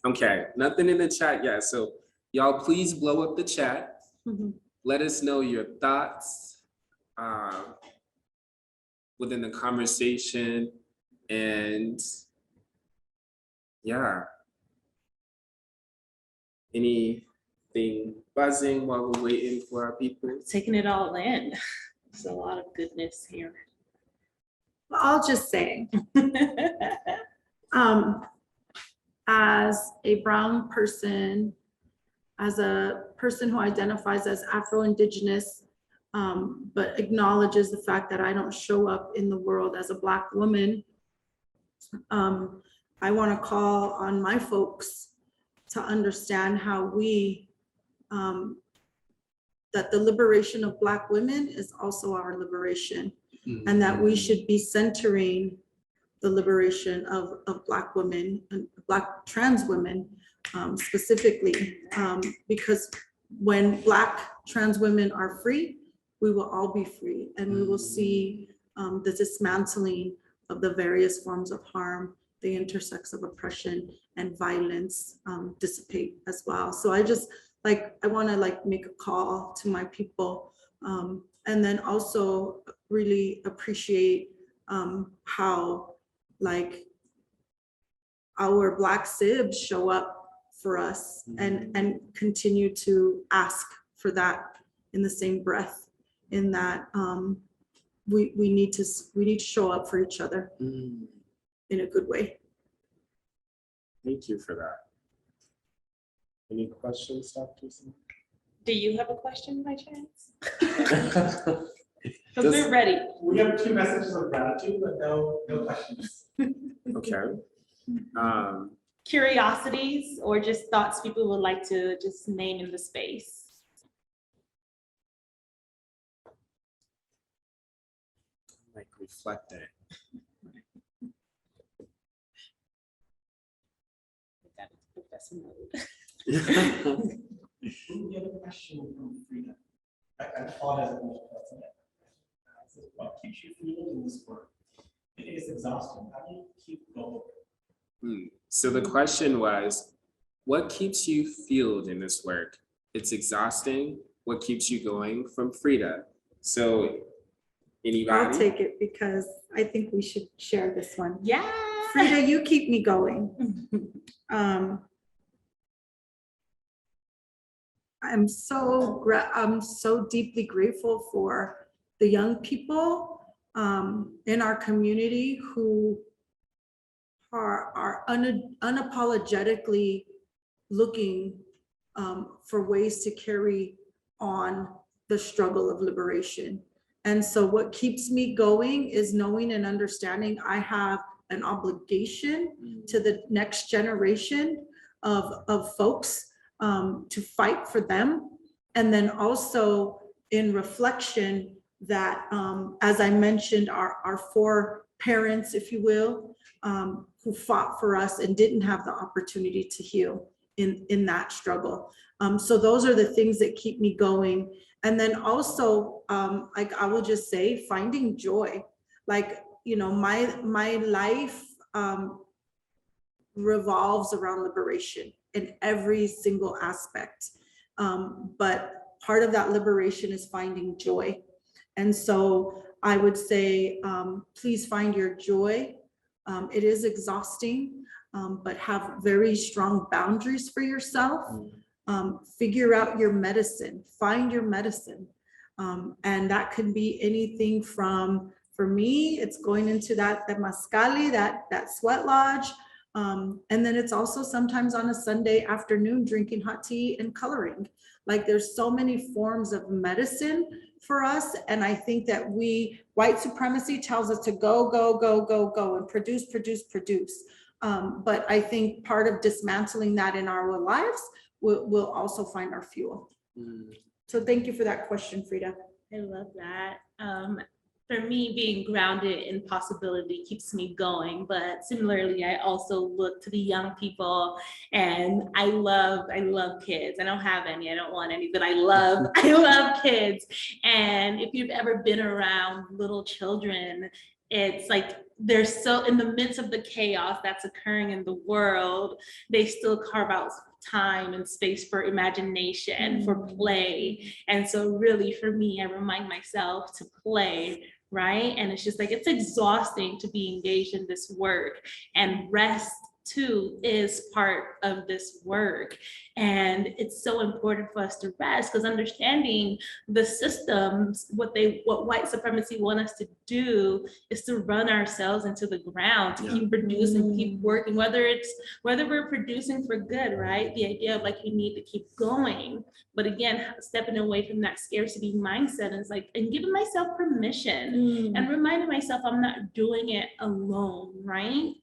Okay, nothing in the chat yet. So y'all please blow up the chat. Let us know your thoughts within the conversation. And yeah, anything buzzing while we're waiting for our people? Taking it all in. There's a lot of goodness here. I'll just say, as a brown person, as a person who identifies as Afro-Indigenous, but acknowledges the fact that I don't show up in the world as a Black woman, I want to call on my folks to understand how we, that the liberation of Black women is also our liberation, and that we should be centering the liberation of Black women and Black trans women specifically, because when Black trans women are free, we will all be free, and we will see the dismantling of the various forms of harm, the intersects of oppression and violence dissipate as well. So I just I want to make a call to my people, and then also really appreciate how our Black sibs show up for us and continue to ask for that in the same breath, in that we need to show up for each other in a good way. Thank you for that. Any questions, Dr. Smith? Do you have a question by chance? Because Does- we're ready. We have 2 messages of gratitude, but no questions. Okay. Curiosities or just thoughts people would like to just name in the space. Like reflecting. That is professor mode. We have a question from Frida. I thought as a person. What keeps you fueled in this work? It is exhausting. How do you keep going? So the question was, what keeps you fueled in this work? it's exhausting. What keeps you going from Frida? So anybody? I'll take it because I think we should share this one. Yeah. Frida, you keep me going. I'm so deeply grateful for the young people in our community who are unapologetically looking for ways to carry on the struggle of liberation. And so what keeps me going is knowing and understanding I have an obligation to the next generation of folks to fight for them. And then also in reflection that, as I mentioned, our four parents, if you will, who fought for us and didn't have the opportunity to heal in that struggle. So those are the things that keep me going. And then also, like I will just say, finding joy. Like, you know, my life revolves around liberation in every single aspect. But part of that liberation is finding joy. And so I would say, please find your joy. It is exhausting, but have very strong boundaries for yourself. Figure out your medicine, find your medicine. And that could be anything from, for me, it's going into that temazcali, that sweat lodge. And then it's also sometimes on a Sunday afternoon, drinking hot tea and coloring. Like there's so many forms of medicine for us. And I think that white supremacy tells us to go, go, go, go, go, and produce, produce, produce. But I think part of dismantling that in our lives, we'll also find our fuel. So thank you for that question, Frida. I love that. For me, being grounded in possibility keeps me going, but similarly, I also look to the young people, and I love kids. I don't have any, I don't want any, but I love kids. And if you've ever been around little children, it's like they're so in the midst of the chaos that's occurring in the world, they still carve out time and space for imagination, for play. And so really for me, I remind myself to play, right? And it's just like, it's exhausting to be engaged in this work, and rest too is part of this work. And it's so important for us to rest, because understanding the systems, what white supremacy want us to do is to run ourselves into the ground, to keep producing, keep working, whether we're producing for good, right? The idea of like, you need to keep going. But again, stepping away from that scarcity mindset and it's like, and giving myself permission and reminding myself I'm not doing it alone, right?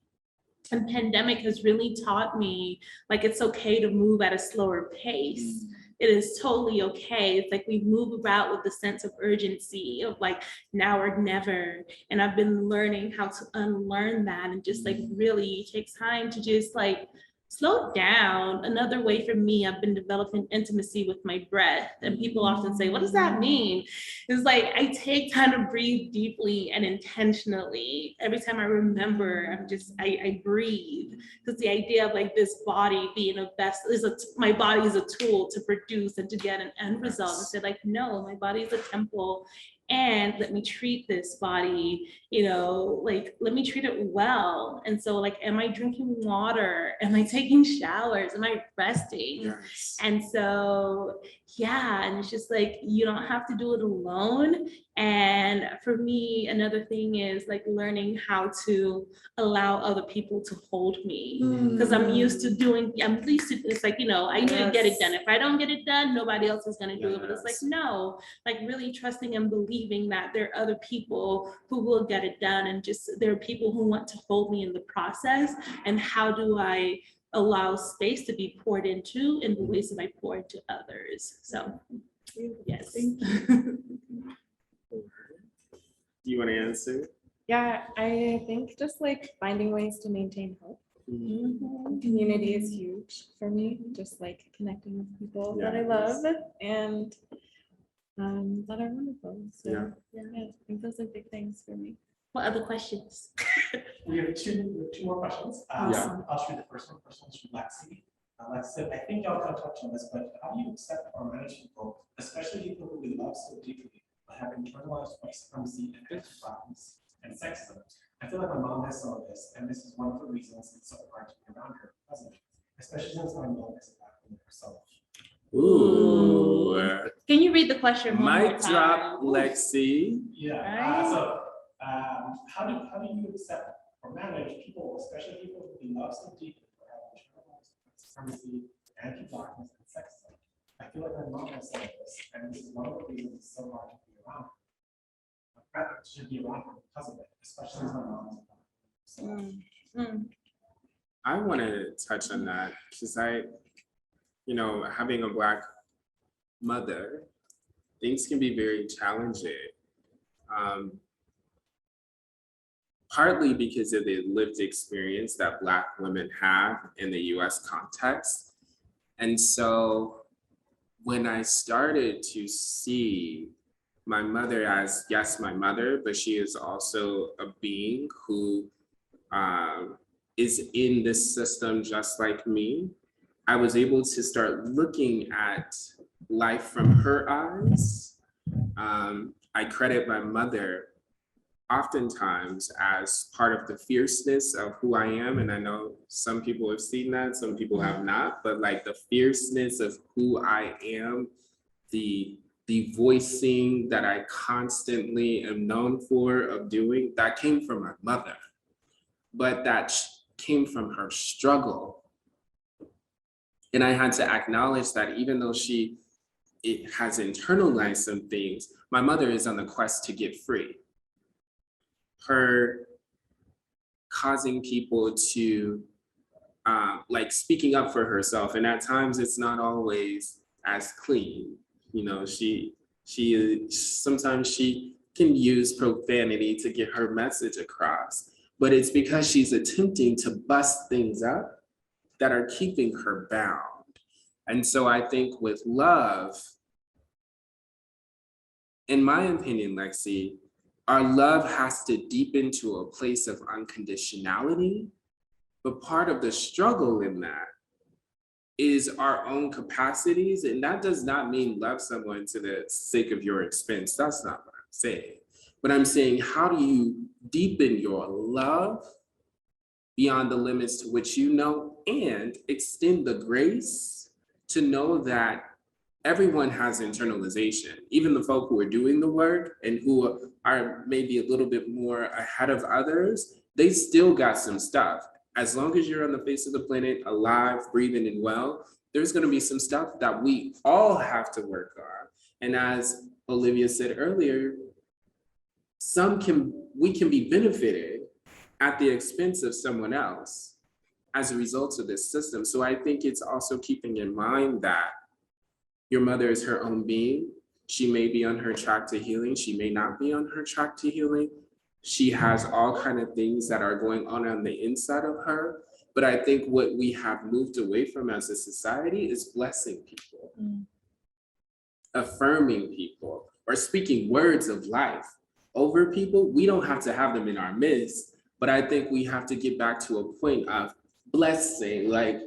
And pandemic has really taught me, like, it's okay to move at a slower pace. It is totally okay. It's like we move about with the sense of urgency of like now or never. And I've been learning how to unlearn that and just like really take time to just like slow down. Another way for me, I've been developing intimacy with my breath. And people often say, what does that mean? It's like, I take time to breathe deeply and intentionally. Every time I remember, I breathe. Because the idea of like this body being a vessel, my body is a tool to produce and to get an end result. And said like, no, my body is a temple. And let me treat this body, you know, like, let me treat it well. And so like, am I drinking water? Am I taking showers? Am I resting? Yes. And so, yeah, and it's just like, you don't have to do it alone. And for me, another thing is like learning how to allow other people to hold me, because I'm used to it's like, you know, I need to get it done. If I don't get it done, nobody else is going to do it. But it's like, no, like really trusting and believing that there are other people who will get it done. And just, there are people who want to hold me in the process. And how do I allow space to be poured into in the ways that I pour into others? So, yes. Do you want to answer? Yeah, I think just like finding ways to maintain hope. Community is huge for me, just like connecting with people that I love and that are wonderful. So yeah, I think those are big things for me. What other questions? We have two more questions. I'll shoot the first one. First one's from Lexi. Like I said, I think y'all kind of touched on this, but how do you accept or manage people, especially people who we love so deeply, but have internalized white supremacy and anti-Blackness and sexism? I feel like my mom has some of this, and this is one of the reasons it's so hard to be around her present, especially since my mom is a Black woman herself. Ooh. Can you read the question one more Mic time? drop, Lexi. Yeah. Right. How do you accept or manage people, especially people who we love so deeply, but have internalized white supremacy, anti-Blackness, and sexism? I feel like my mom has some of this, and this is one of the reasons it's so hard to be around her. Should be around her because of it, especially since my mom is a Black woman. So, I want to touch on that because having a Black mother, things can be very challenging. Partly because of the lived experience that Black women have in the US context. And so when I started to see my mother as, yes, my mother, but she is also a being who is in this system just like me, I was able to start looking at life from her eyes. I credit my mother oftentimes as part of the fierceness of who I am. And I know some people have seen that, some people have not, but like the fierceness of who I am, the voicing that I constantly am known for of doing, that came from my mother, but that came from her struggle. And I had to acknowledge that even though it has internalized some things, my mother is on the quest to get free. Her causing people to speaking up for herself, and at times it's not always as clean. Sometimes she can use profanity to get her message across, but it's because she's attempting to bust things up that are keeping her bound. And so I think with love, in my opinion, Lexi, our love has to deepen to a place of unconditionality, but part of the struggle in that is our own capacities, and that does not mean love someone to the sake of your expense. That's not what I'm saying. But I'm saying, how do you deepen your love beyond the limits to which you know, and extend the grace to know that everyone has internalization, even the folk who are doing the work and who are maybe a little bit more ahead of others, they still got some stuff. As long as you're on the face of the planet, alive, breathing, and well, there's gonna be some stuff that we all have to work on. And as Olivia said earlier, we can be benefited at the expense of someone else as a result of this system. So I think it's also keeping in mind that your mother is her own being. She may be on her track to healing. She may not be on her track to healing. She has all kinds of things that are going on the inside of her. But I think what we have moved away from as a society is blessing people, affirming people, or speaking words of life over people. We don't have to have them in our midst, but I think we have to get back to a point of blessing. Like,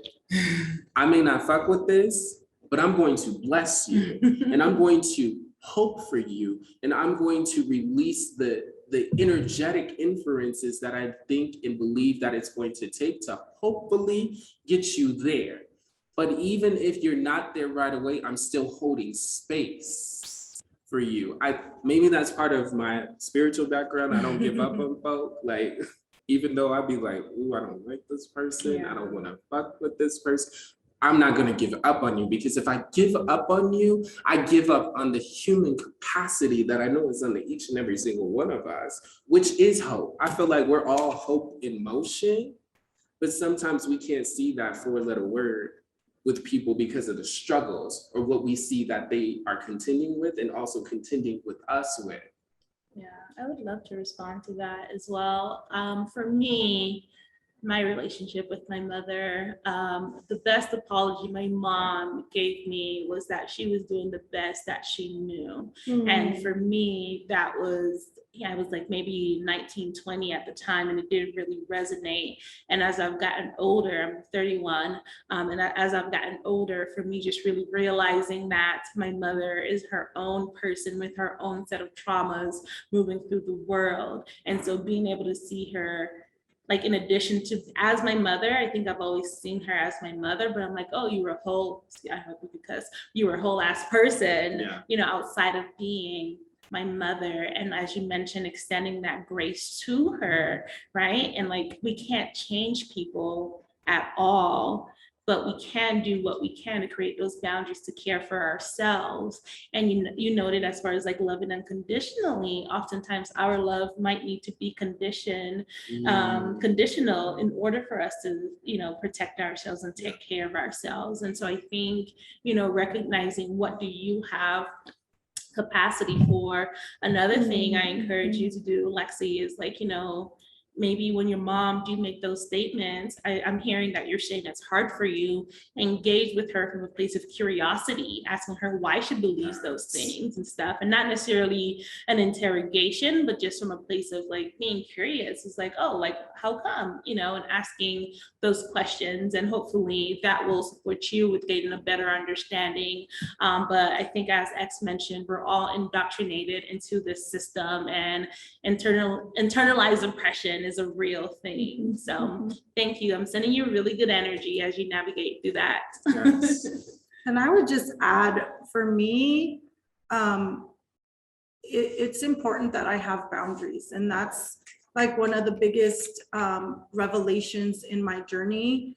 I may not fuck with this, but I'm going to bless you, and I'm going to hope for you, and I'm going to release the energetic inferences that I think and believe that it's going to take to hopefully get you there. But even if you're not there right away, I'm still holding space for you. Maybe that's part of my spiritual background. I don't give up on folk. Like, even though I'd be like, ooh, I don't like this person. I don't want to fuck with this person. I'm not going to give up on you, because if I give up on you, I give up on the human capacity that I know is under each and every single one of us, which is hope. I feel like we're all hope in motion, but sometimes we can't see that four-letter word with people because of the struggles or what we see that they are contending with and also contending with us with. Yeah, I would love to respond to that as well. For me, my relationship with my mother. The best apology my mom gave me was that she was doing the best that she knew. And for me, that was, I was like maybe 19, 20 at the time, and it didn't really resonate. And as I've gotten older, I'm 31, and as I've gotten older, for me, just really realizing that my mother is her own person with her own set of traumas moving through the world. And so being able to see her, like, in addition to as my mother, I think I've always seen her as my mother, but I'm like, oh, you were a whole, I hope because you were a whole ass person, you know, outside of being my mother. And as you mentioned, extending that grace to her, right? And like, we can't change people at all, but we can do what we can to create those boundaries to care for ourselves. And you noted, as far as like loving unconditionally, oftentimes our love might need to be conditional in order for us to, you know, protect ourselves and take care of ourselves. And so I think, you know, recognizing what do you have capacity for. Another thing I encourage you to do, Lexi, is like, you know, maybe when your mom do make those statements, I'm hearing that you're saying it's hard for you, engage with her from a place of curiosity, asking her why she believes those things and stuff, and not necessarily an interrogation, but just from a place of like being curious. It's like, oh, like, how come, you know, and asking those questions, and hopefully that will support you with getting a better understanding. But I think, as X mentioned, we're all indoctrinated into this system, and internalized oppression is a real thing. So thank you. I'm sending you really good energy as you navigate through that. Yes. And I would just add, for me, it's important that I have boundaries. And that's like one of the biggest revelations in my journey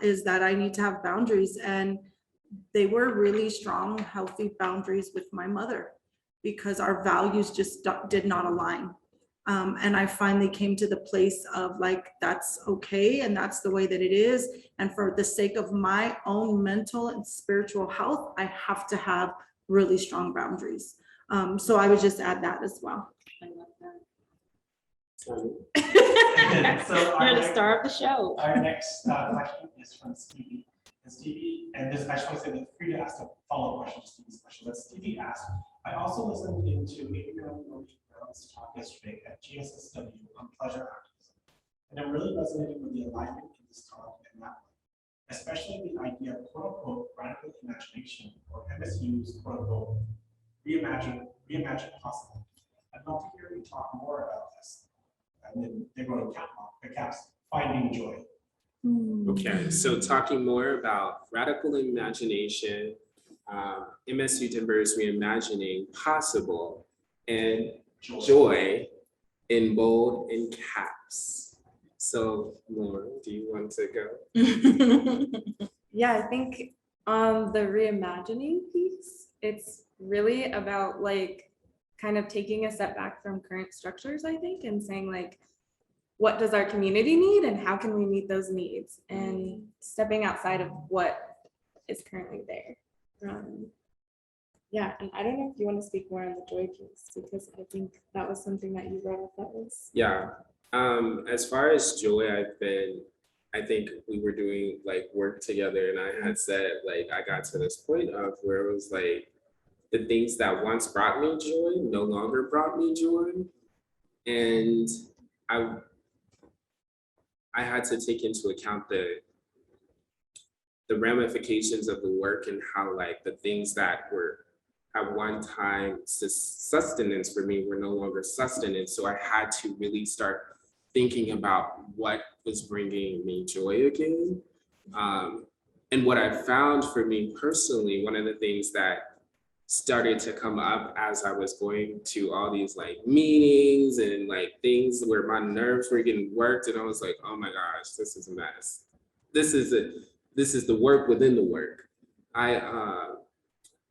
is that I need to have boundaries. And they were really strong, healthy boundaries with my mother, because our values just did not align. And I finally came to the place of like, that's okay, and that's the way that it is. And for the sake of my own mental and spiritual health, I have to have really strong boundaries. So I would just add that as well. I love that. So You're the star of the show. Our next question is from Stevie. And Stevie, and this, I just want to say that free to ask a follow-up question to Stevie's question. But Stevie asked, I also listened into Adrian Brown's talk yesterday at GSSW on pleasure activism, and I'm really resonating with the alignment in this talk and that one, especially the idea of quote unquote radical imagination, or MSU's quote unquote reimagined possible. I'd love to hear you talk more about this. And then they're going to the caps, finding joy. Okay, so talking more about radical imagination, MSU Denver's reimagining possible, and joy in bold and caps. So Laura, do you want to go? Yeah, I think on the reimagining piece, it's really about like kind of taking a step back from current structures, I think, and saying like, what does our community need and how can we meet those needs, and stepping outside of what is currently there. Yeah, and I don't know if you want to speak more on the joy piece, because I think that was something that you brought up that was. Yeah, as far as joy, I think we were doing like work together, and I had said like I got to this point of where it was like the things that once brought me joy no longer brought me joy, and I had to take into account the ramifications of the work, and how like the things that were at one time sustenance for me were no longer sustenance. So I had to really start thinking about what was bringing me joy again. And what I found for me personally, one of the things that started to come up as I was going to all these like meetings and like things where my nerves were getting worked, and I was like, oh my gosh, this is a mess. This is the work within the work.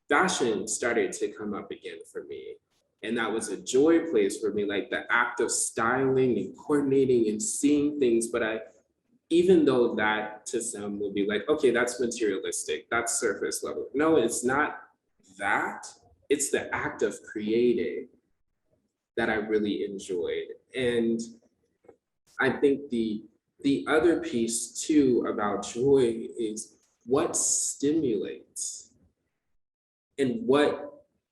Fashion started to come up again for me. And that was a joy place for me, like the act of styling and coordinating and seeing things. But even though that to some will be like, okay, that's materialistic, that's surface level. No, it's not that. It's the act of creating that I really enjoyed. And I think the the other piece too about joy is what stimulates and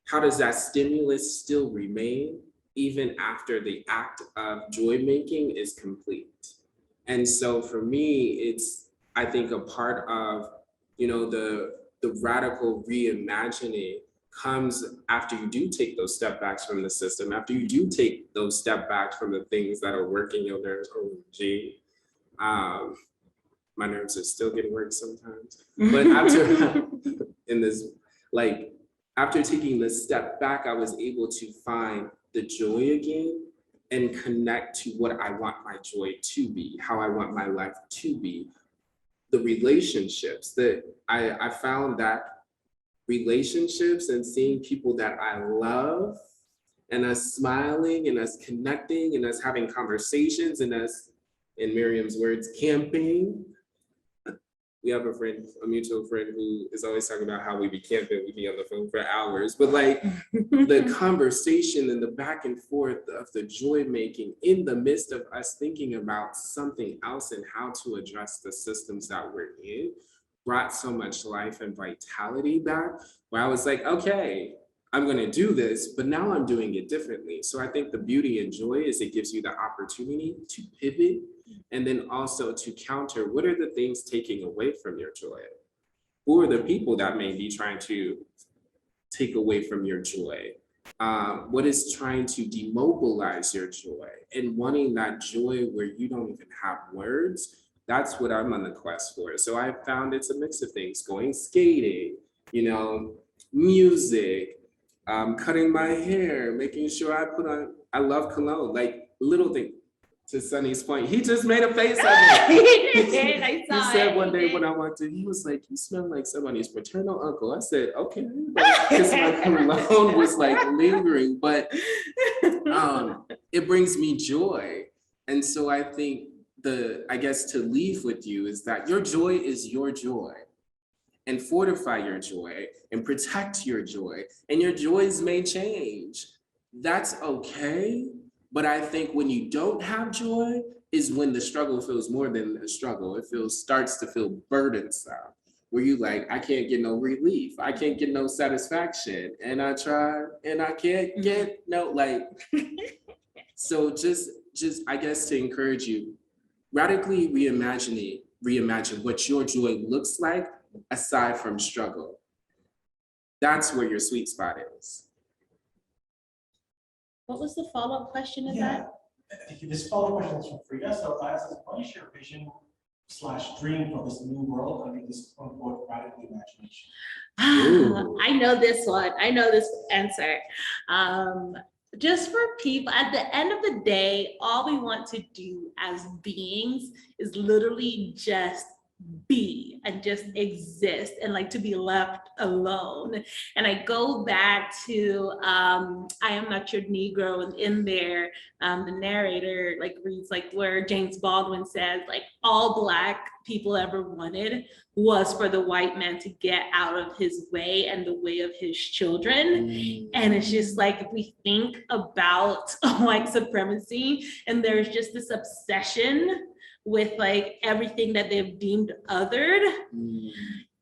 how does that stimulus still remain even after the act of joy making is complete? And so for me, it's, I think, a part of, the radical reimagining comes after you do take those step backs from the system, after you do take those step backs from the things that are working your nerves. Oh, gee, my nerves are still getting worked sometimes. But after in this, like, after taking the step back, I was able to find the joy again and connect to what I want my joy to be, how I want my life to be. The relationships that I found that relationships and seeing people that I love and us smiling and us connecting and us having conversations and us, in Miriam's words, camping. We have a mutual friend who is always talking about how we be camping, we be on the phone for hours, but like the conversation and the back and forth of the joy making in the midst of us thinking about something else and how to address the systems that we're in brought so much life and vitality back, where I was like, okay, I'm going to do this, but now I'm doing it differently. So I think the beauty and joy is it gives you the opportunity to pivot and then also to counter what are the things taking away from your joy? Who are the people that may be trying to take away from your joy? What is trying to demobilize your joy and wanting that joy where you don't even have words? That's what I'm on the quest for. So I found it's a mix of things, going skating, music, cutting my hair, making sure I love cologne, like little things. To Sunny's point, he just made a face at me. He said one day when I walked in, he was like, "You smell like somebody's paternal uncle." I said, "Okay," because my cologne was like lingering, but it brings me joy. And so I think I guess to leave with you is that your joy is your joy, and fortify your joy and protect your joy, and your joys may change. That's okay. But I think when you don't have joy is when the struggle feels more than a struggle. It starts to feel burdensome, where you like, I can't get no relief. I can't get no satisfaction. And I try and I can't get no, like, so just I guess to encourage you, radically reimagine what your joy looks like aside from struggle. That's where your sweet spot is. What was the follow-up question of that? This follow-up question is from Frida. So it says, what is your vision / dream for this new world under this quote-unquote radical imagination? I know this one. I know this answer. Just for people, at the end of the day, all we want to do as beings is literally just be and just exist and like to be left alone. And I go back to I Am Not Your Negro, and in there the narrator like reads like where James Baldwin says like all Black people ever wanted was for the white man to get out of his way and the way of his children. And it's just like if we think about white supremacy and there's just this obsession with like everything that they've deemed othered.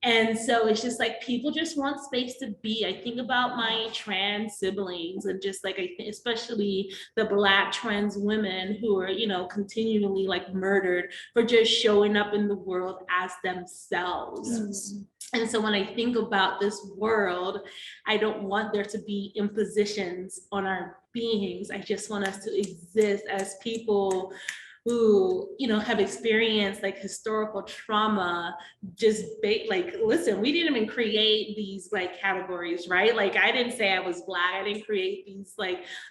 And so it's just like people just want space to be. I think about my trans siblings and just like I think especially the Black trans women who are, continually like murdered for just showing up in the world as themselves. And so when I think about this world, I don't want there to be impositions on our beings. I just want us to exist as people who, have experienced like historical trauma, listen, we didn't even create these like categories, right? Like I didn't say I was Black, I didn't create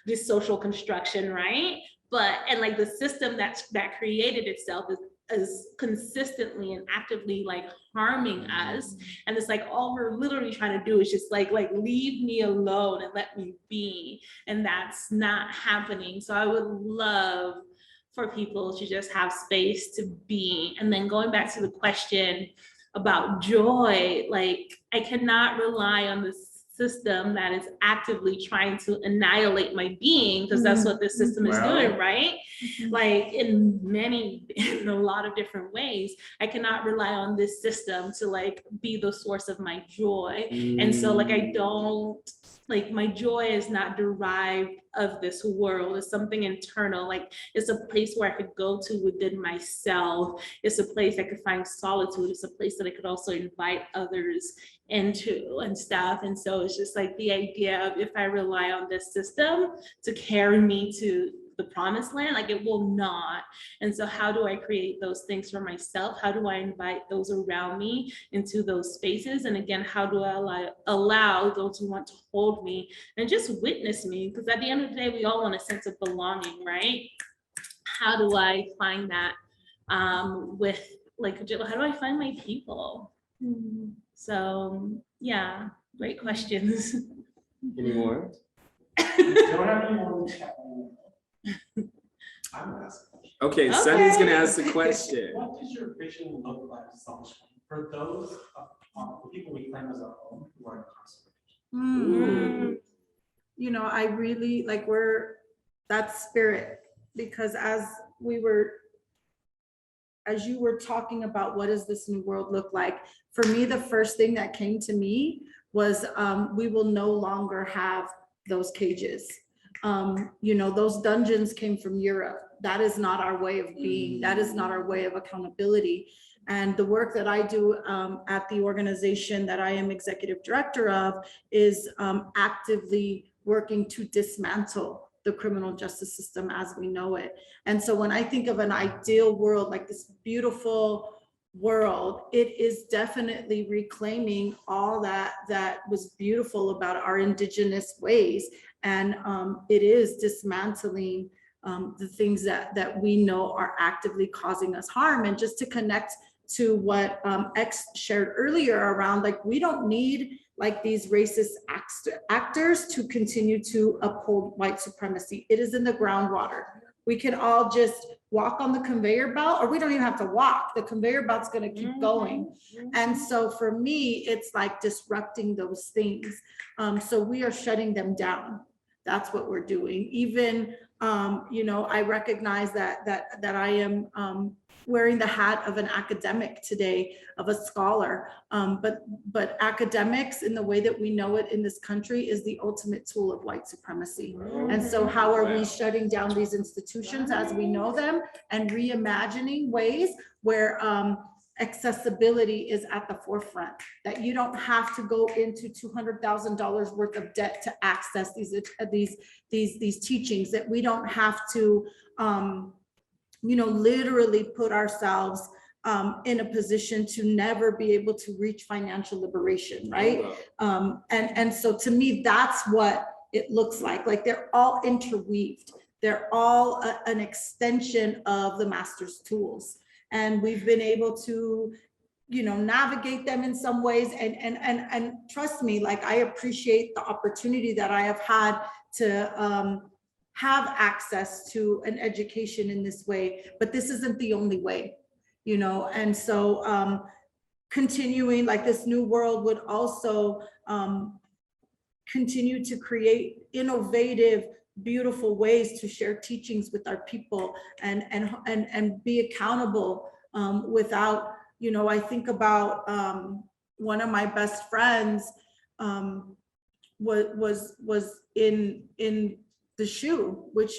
this social construction, right? And like the system that created itself is consistently and actively like harming us. And it's like, all we're literally trying to do is just like leave me alone and let me be. And that's not happening. So I would love for people to just have space to be. And then going back to the question about joy, like I cannot rely on the system that is actively trying to annihilate my being, because that's what this system is Wow. doing, right? Like in a lot of different ways. I cannot rely on this system to like be the source of my joy. And so like I don't, like my joy is not derived of this world. It's something internal. Like it's a place where I could go to within myself. It's a place I could find solitude. It's a place that I could also invite others into and stuff. And so it's just like the idea of if I rely on this system to carry me to the promised land, like it will not. And so how do I create those things for myself? How do I invite those around me into those spaces? And again, how do I allow those who want to hold me and just witness me? Because at the end of the day, we all want a sense of belonging, right? How do I find that with like, how do I find my people? So yeah, great questions. Any more? Don't have any more in the chat. I'm gonna ask a question. Okay, Sunny's gonna ask the question. What does your vision look like socially for those the people we claim as our own who are incarcerated? Ooh. You know, I really like that spirit, because as you were talking about what does this new world look like, for me, the first thing that came to me was we will no longer have those cages. You know, those dungeons came from Europe. That is not our way of being. That is not our way of accountability. And the work that I do at the organization that I am executive director of is actively working to dismantle the criminal justice system as we know it. And so when I think of an ideal world, like this beautiful world, it is definitely reclaiming all that was beautiful about our indigenous ways. And it is dismantling the things that we know are actively causing us harm. And just to connect to what X shared earlier around, like, we don't need like these racist actors to continue to uphold white supremacy. It is in the groundwater. We can all just walk on the conveyor belt, or we don't even have to walk. The conveyor belt's gonna keep going. And so for me, it's like disrupting those things. So we are shutting them down. That's what we're doing. Even, you know, I recognize that I am wearing the hat of an academic today, of a scholar. But academics, in the way that we know it in this country, is the ultimate tool of white supremacy. And so how are we shutting down these institutions as we know them and reimagining ways where accessibility is at the forefront, that you don't have to go into $200,000 worth of debt to access these teachings, that we don't have to you know, literally put ourselves in a position to never be able to reach financial liberation, right? And so to me, that's what it looks like. Like, they're all interweaved. They're all an extension of the master's tools. And we've been able to, you know, navigate them in some ways. And trust me, like, I appreciate the opportunity that I have had to have access to an education in this way, but this isn't the only way, you know? And so continuing, like, this new world would also continue to create innovative, beautiful ways to share teachings with our people and be accountable without, you know, I think about one of my best friends was in the SHU, which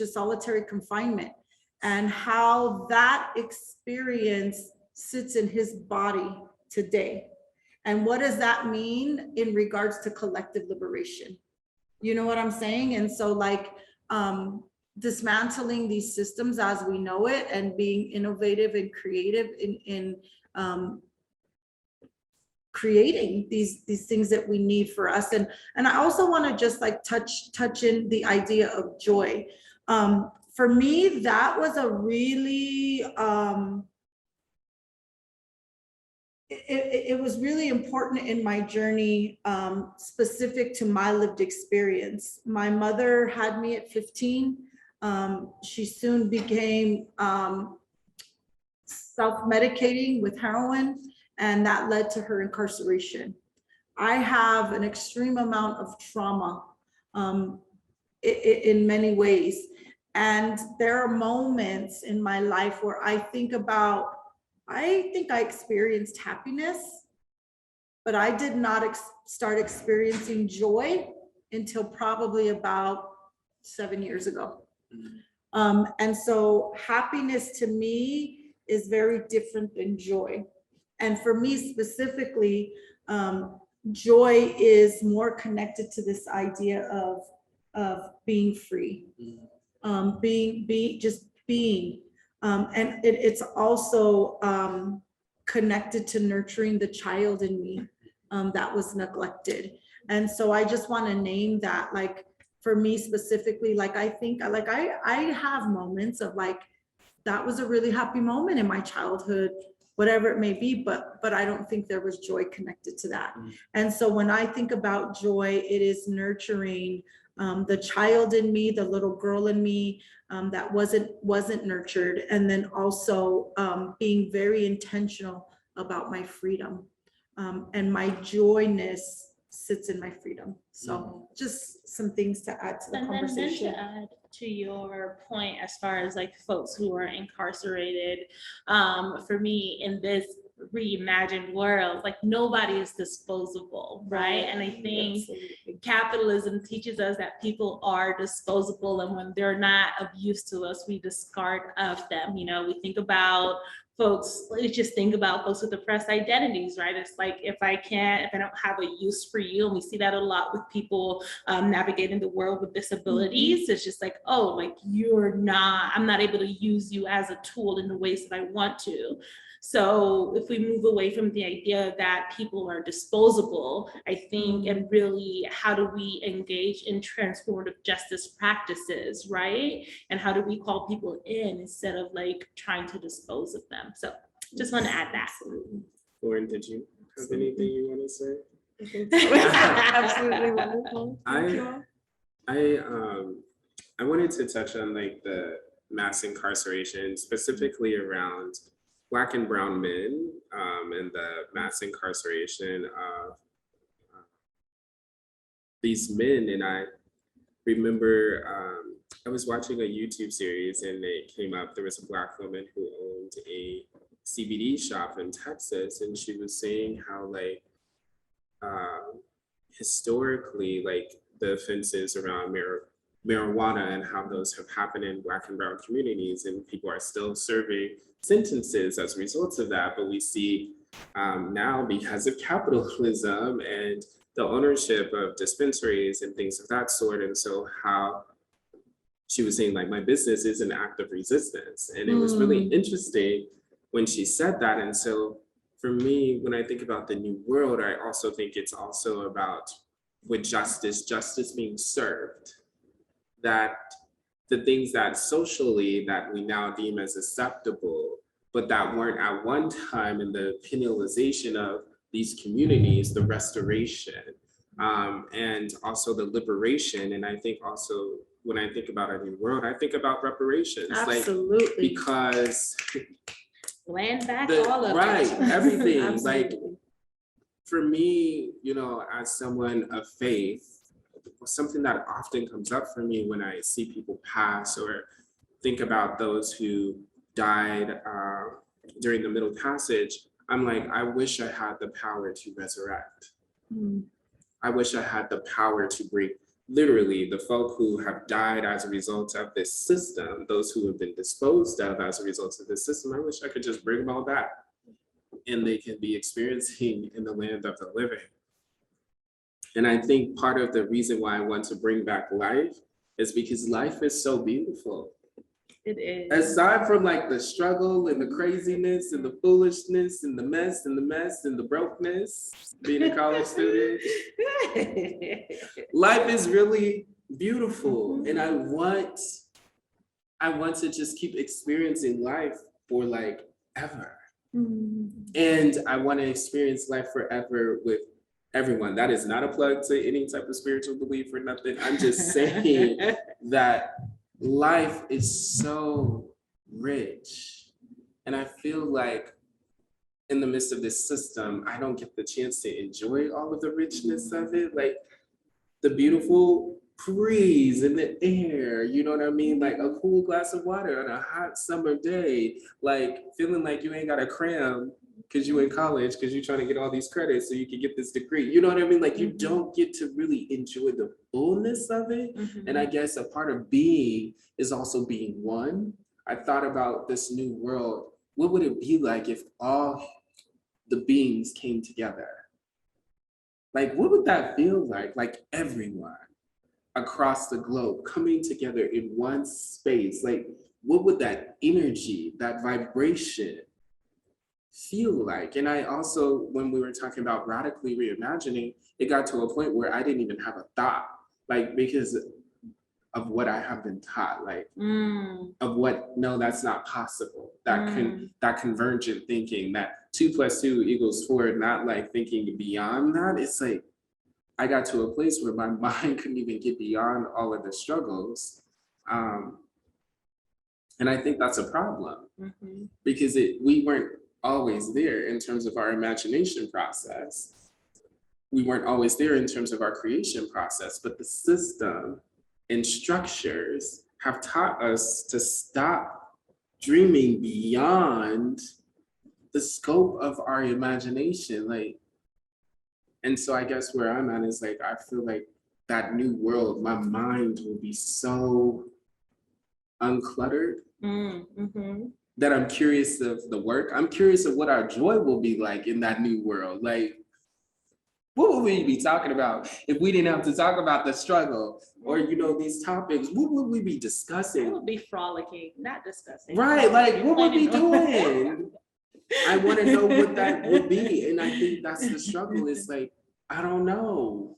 is solitary confinement, and how that experience sits in his body today. And what does that mean in regards to collective liberation? You know what I'm saying? And so, like, dismantling these systems as we know it and being innovative and creative in creating these things that we need for us. And I also want to just like touch in the idea of joy. For me, that was a really it was really important in my journey, specific to my lived experience. My mother had me at 15. She soon became self-medicating with heroin, and that led to her incarceration. I have an extreme amount of trauma in many ways. And there are moments in my life where I think I experienced happiness, but I did not start experiencing joy until probably about 7 years ago. And so happiness to me is very different than joy. And for me specifically, joy is more connected to this idea of being free, just being. And it's also connected to nurturing the child in me that was neglected. And so I just want to name that, like, for me specifically, like, I think, like, I have moments of like, that was a really happy moment in my childhood, whatever it may be, but I don't think there was joy connected to that. And so when I think about joy, it is nurturing the child in me, the little girl in me that wasn't nurtured, and then also being very intentional about my freedom. And my joyness sits in my freedom. So just some things to add to the conversation. And then to add to your point, as far as like folks who are incarcerated, for me in this reimagined world, like nobody is disposable, right? And I think capitalism teaches us that people are disposable, and when they're not of use to us, we discard of them. You know, we think about folks, let's just think about folks with oppressed identities, right? It's like, if I don't have a use for you, and we see that a lot with people navigating the world with disabilities, it's just like, oh, like I'm not able to use you as a tool in the ways that I want to. So if we move away from the idea that people are disposable, I think, and really, how do we engage in transformative justice practices, right? And how do we call people in instead of like trying to dispose of them? So just want to add that. Lauren, did you have anything you want to say? I think so. Absolutely wonderful. I wanted to touch on like the mass incarceration, specifically around Black and brown men, and the mass incarceration of these men. And I remember I was watching a YouTube series, and it came up, there was a Black woman who owned a CBD shop in Texas, and she was saying how like historically, like the offenses around marijuana and how those have happened in Black and brown communities, and people are still serving sentences as a result of that. But we see now, because of capitalism and the ownership of dispensaries and things of that sort, and so how she was saying like, my business is an act of resistance. And it was really interesting when she said that. And so for me, when I think about the new world, I also think it's also about, with justice being served, that the things that socially that we now deem as acceptable, but that weren't at one time, in the penalization of these communities, the restoration, and also the liberation. And I think also, when I think about a new world, I think about reparations. Absolutely. Like, because Land back all of right, it. everything. Like, for me, you know, as someone of faith, something that often comes up for me when I see people pass, or think about those who died during the Middle Passage, I'm like, I wish I had the power to resurrect. I wish I had the power to bring literally the folk who have died as a result of this system, those who have been disposed of as a result of this system. I wish I could just bring them all back, and they can be experiencing in the land of the living. And I think part of the reason why I want to bring back life is because life is so beautiful. It is. Aside from like the struggle and the craziness and the foolishness and the mess and the brokenness, being a college student, life is really beautiful. And I want to just keep experiencing life for like ever. And I want to experience life forever with everyone. That is not a plug to any type of spiritual belief or nothing. I'm just saying that life is so rich. And I feel like in the midst of this system, I don't get the chance to enjoy all of the richness of it, like the beautiful breeze in the air, you know what I mean? Like a cool glass of water on a hot summer day, like feeling like you ain't got to cram because you in college, because you're trying to get all these credits so you can get this degree. You know what I mean? Like you don't get to really enjoy the fullness of it. And I guess a part of being is also being one. I thought about this new world. What would it be like if all the beings came together? Like, what would that feel like? Like everyone across the globe coming together in one space. Like, what would that energy, that vibration feel like? And I also, when we were talking about radically reimagining, it got to a point where I didn't even have a thought, like, because of what I have been taught, like of what, no, that's not possible. That convergent thinking, that 2 + 2 = 4, not like thinking beyond that. It's like, I got to a place where my mind couldn't even get beyond all of the struggles. And I think that's a problem because we weren't always there in terms of our imagination process. We weren't always there in terms of our creation process, but the system and structures have taught us to stop dreaming beyond the scope of our imagination. Like, and so I guess where I'm at is like, I feel like that new world, my mind will be so uncluttered that I'm curious of the work. I'm curious of what our joy will be like in that new world. Like, what would we be talking about if we didn't have to talk about the struggle or, you know, these topics? What would we be discussing? It would be frolicking, not discussing. Right, like what would we be doing? I want to know what that would be. And I think that's the struggle. It's like, I don't know.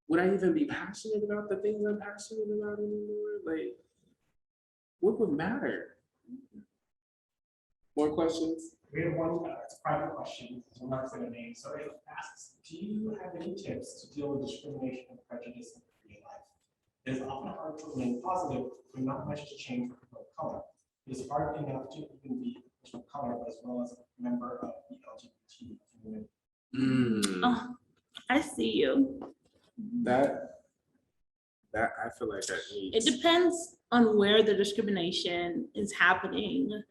Would I even be passionate about the things I'm passionate about anymore? Like, what would matter? More questions? We have one, it's a private question, so I'm not saying a name. So it asks, do you have any tips to deal with discrimination and prejudice in everyday life? It is often hard to remain positive when not much to change for people of color. It is hard enough to even be a person of color as well as a member of the LGBT community. Oh, I see you. That I feel like that needs. It depends on where the discrimination is happening.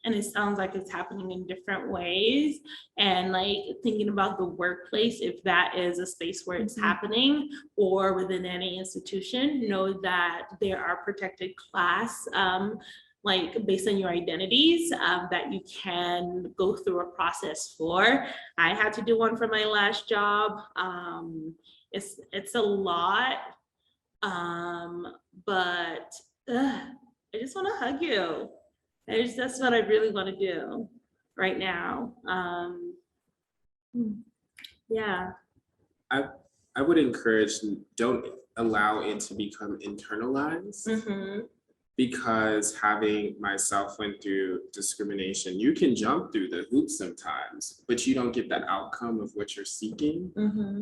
And it sounds like it's happening in different ways. And like thinking about the workplace, if that is a space where it's happening or within any institution, know that there are protected class, like based on your identities, that you can go through a process for. I had to do one for my last job. It's a lot, but I just want to hug you. That's what I really want to do right now. Yeah. I would encourage, don't allow it to become internalized. Because having myself went through discrimination, you can jump through the hoops sometimes, but you don't get that outcome of what you're seeking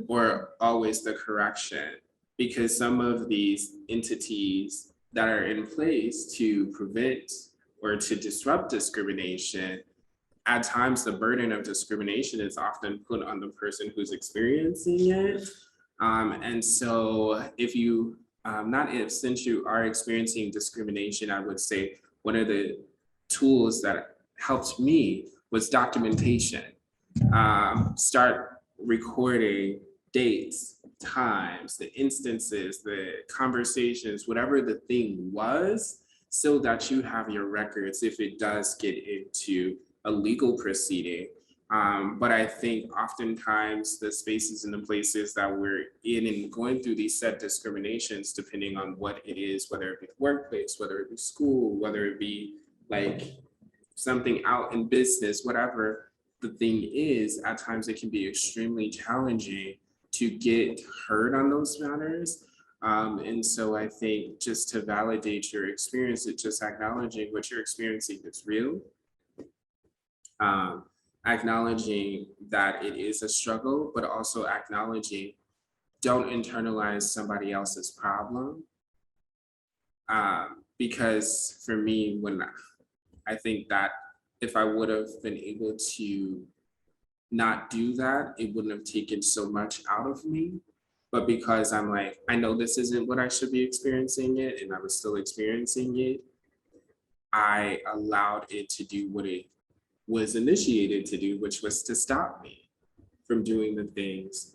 or always the correction, because some of these entities that are in place to prevent or to disrupt discrimination, at times the burden of discrimination is often put on the person who's experiencing it. And so if you, since you are experiencing discrimination, I would say one of the tools that helped me was documentation. Start recording dates, times, the instances, the conversations, whatever the thing was, so that you have your records if it does get into a legal proceeding. But I think oftentimes the spaces and the places that we're in and going through these set discriminations, depending on what it is, whether it be workplace, whether it be school, whether it be like something out in business, whatever the thing is, at times it can be extremely challenging to get heard on those matters. And so I think just to validate your experience, it's just acknowledging what you're experiencing is real. Acknowledging that it is a struggle, but also acknowledging, don't internalize somebody else's problem. Because for me, when I think that if I would have been able to not do that, it wouldn't have taken so much out of me. But because I'm like, I know this isn't what I should be experiencing it, and I was still experiencing it, I allowed it to do what it was initiated to do, which was to stop me from doing the things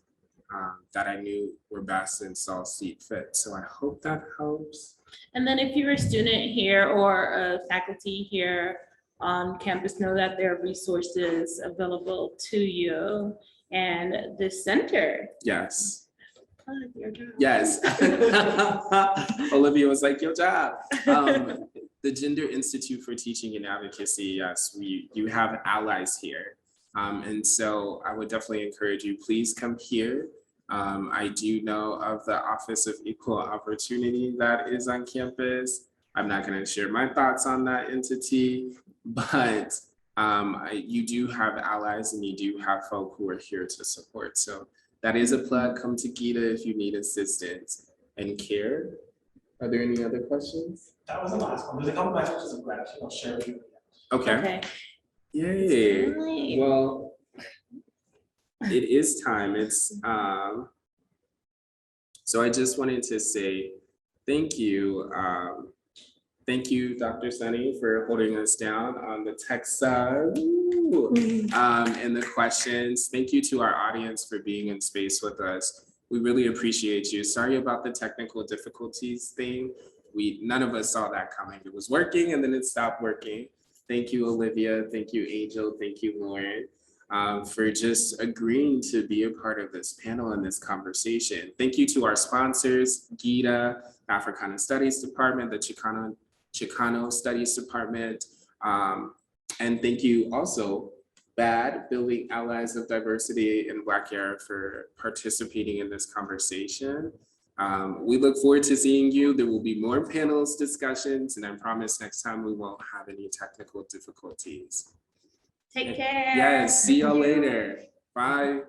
that I knew were best and saw seat fit. So I hope that helps. And then if you're a student here or a faculty here on campus, know that there are resources available to you and this center. Yes. Your job. Yes. Olivia was like, your job. The Gender Institute for Teaching and Advocacy, yes, you have allies here. And so I would definitely encourage you, please come here. I do know of the Office of Equal Opportunity that is on campus. I'm not going to share my thoughts on that entity, but you do have allies and you do have folk who are here to support. So that is a plug. Come to GITA if you need assistance and care. Are there any other questions? That was the last one. There's a couple messages of gratitude I'll share with you. Okay. Yay. Right. Well, it is time. It's so I just wanted to say thank you. Thank you, Dr. Sunny, for holding us down on the tech side and the questions. Thank you to our audience for being in space with us. We really appreciate you. Sorry about the technical difficulties thing. None of us saw that coming. It was working and then it stopped working. Thank you, Olivia. Thank you, Angel. Thank you, Lauren, for just agreeing to be a part of this panel and this conversation. Thank you to our sponsors, GITA, Africana Studies Department, the Chicano Studies Department, and thank you also, BAD, Building Allies of Diversity in BLACXERA, for participating in this conversation. We look forward to seeing you. There will be more panels, discussions, and I promise next time we won't have any technical difficulties. Take care. Yes, see y'all later. Bye.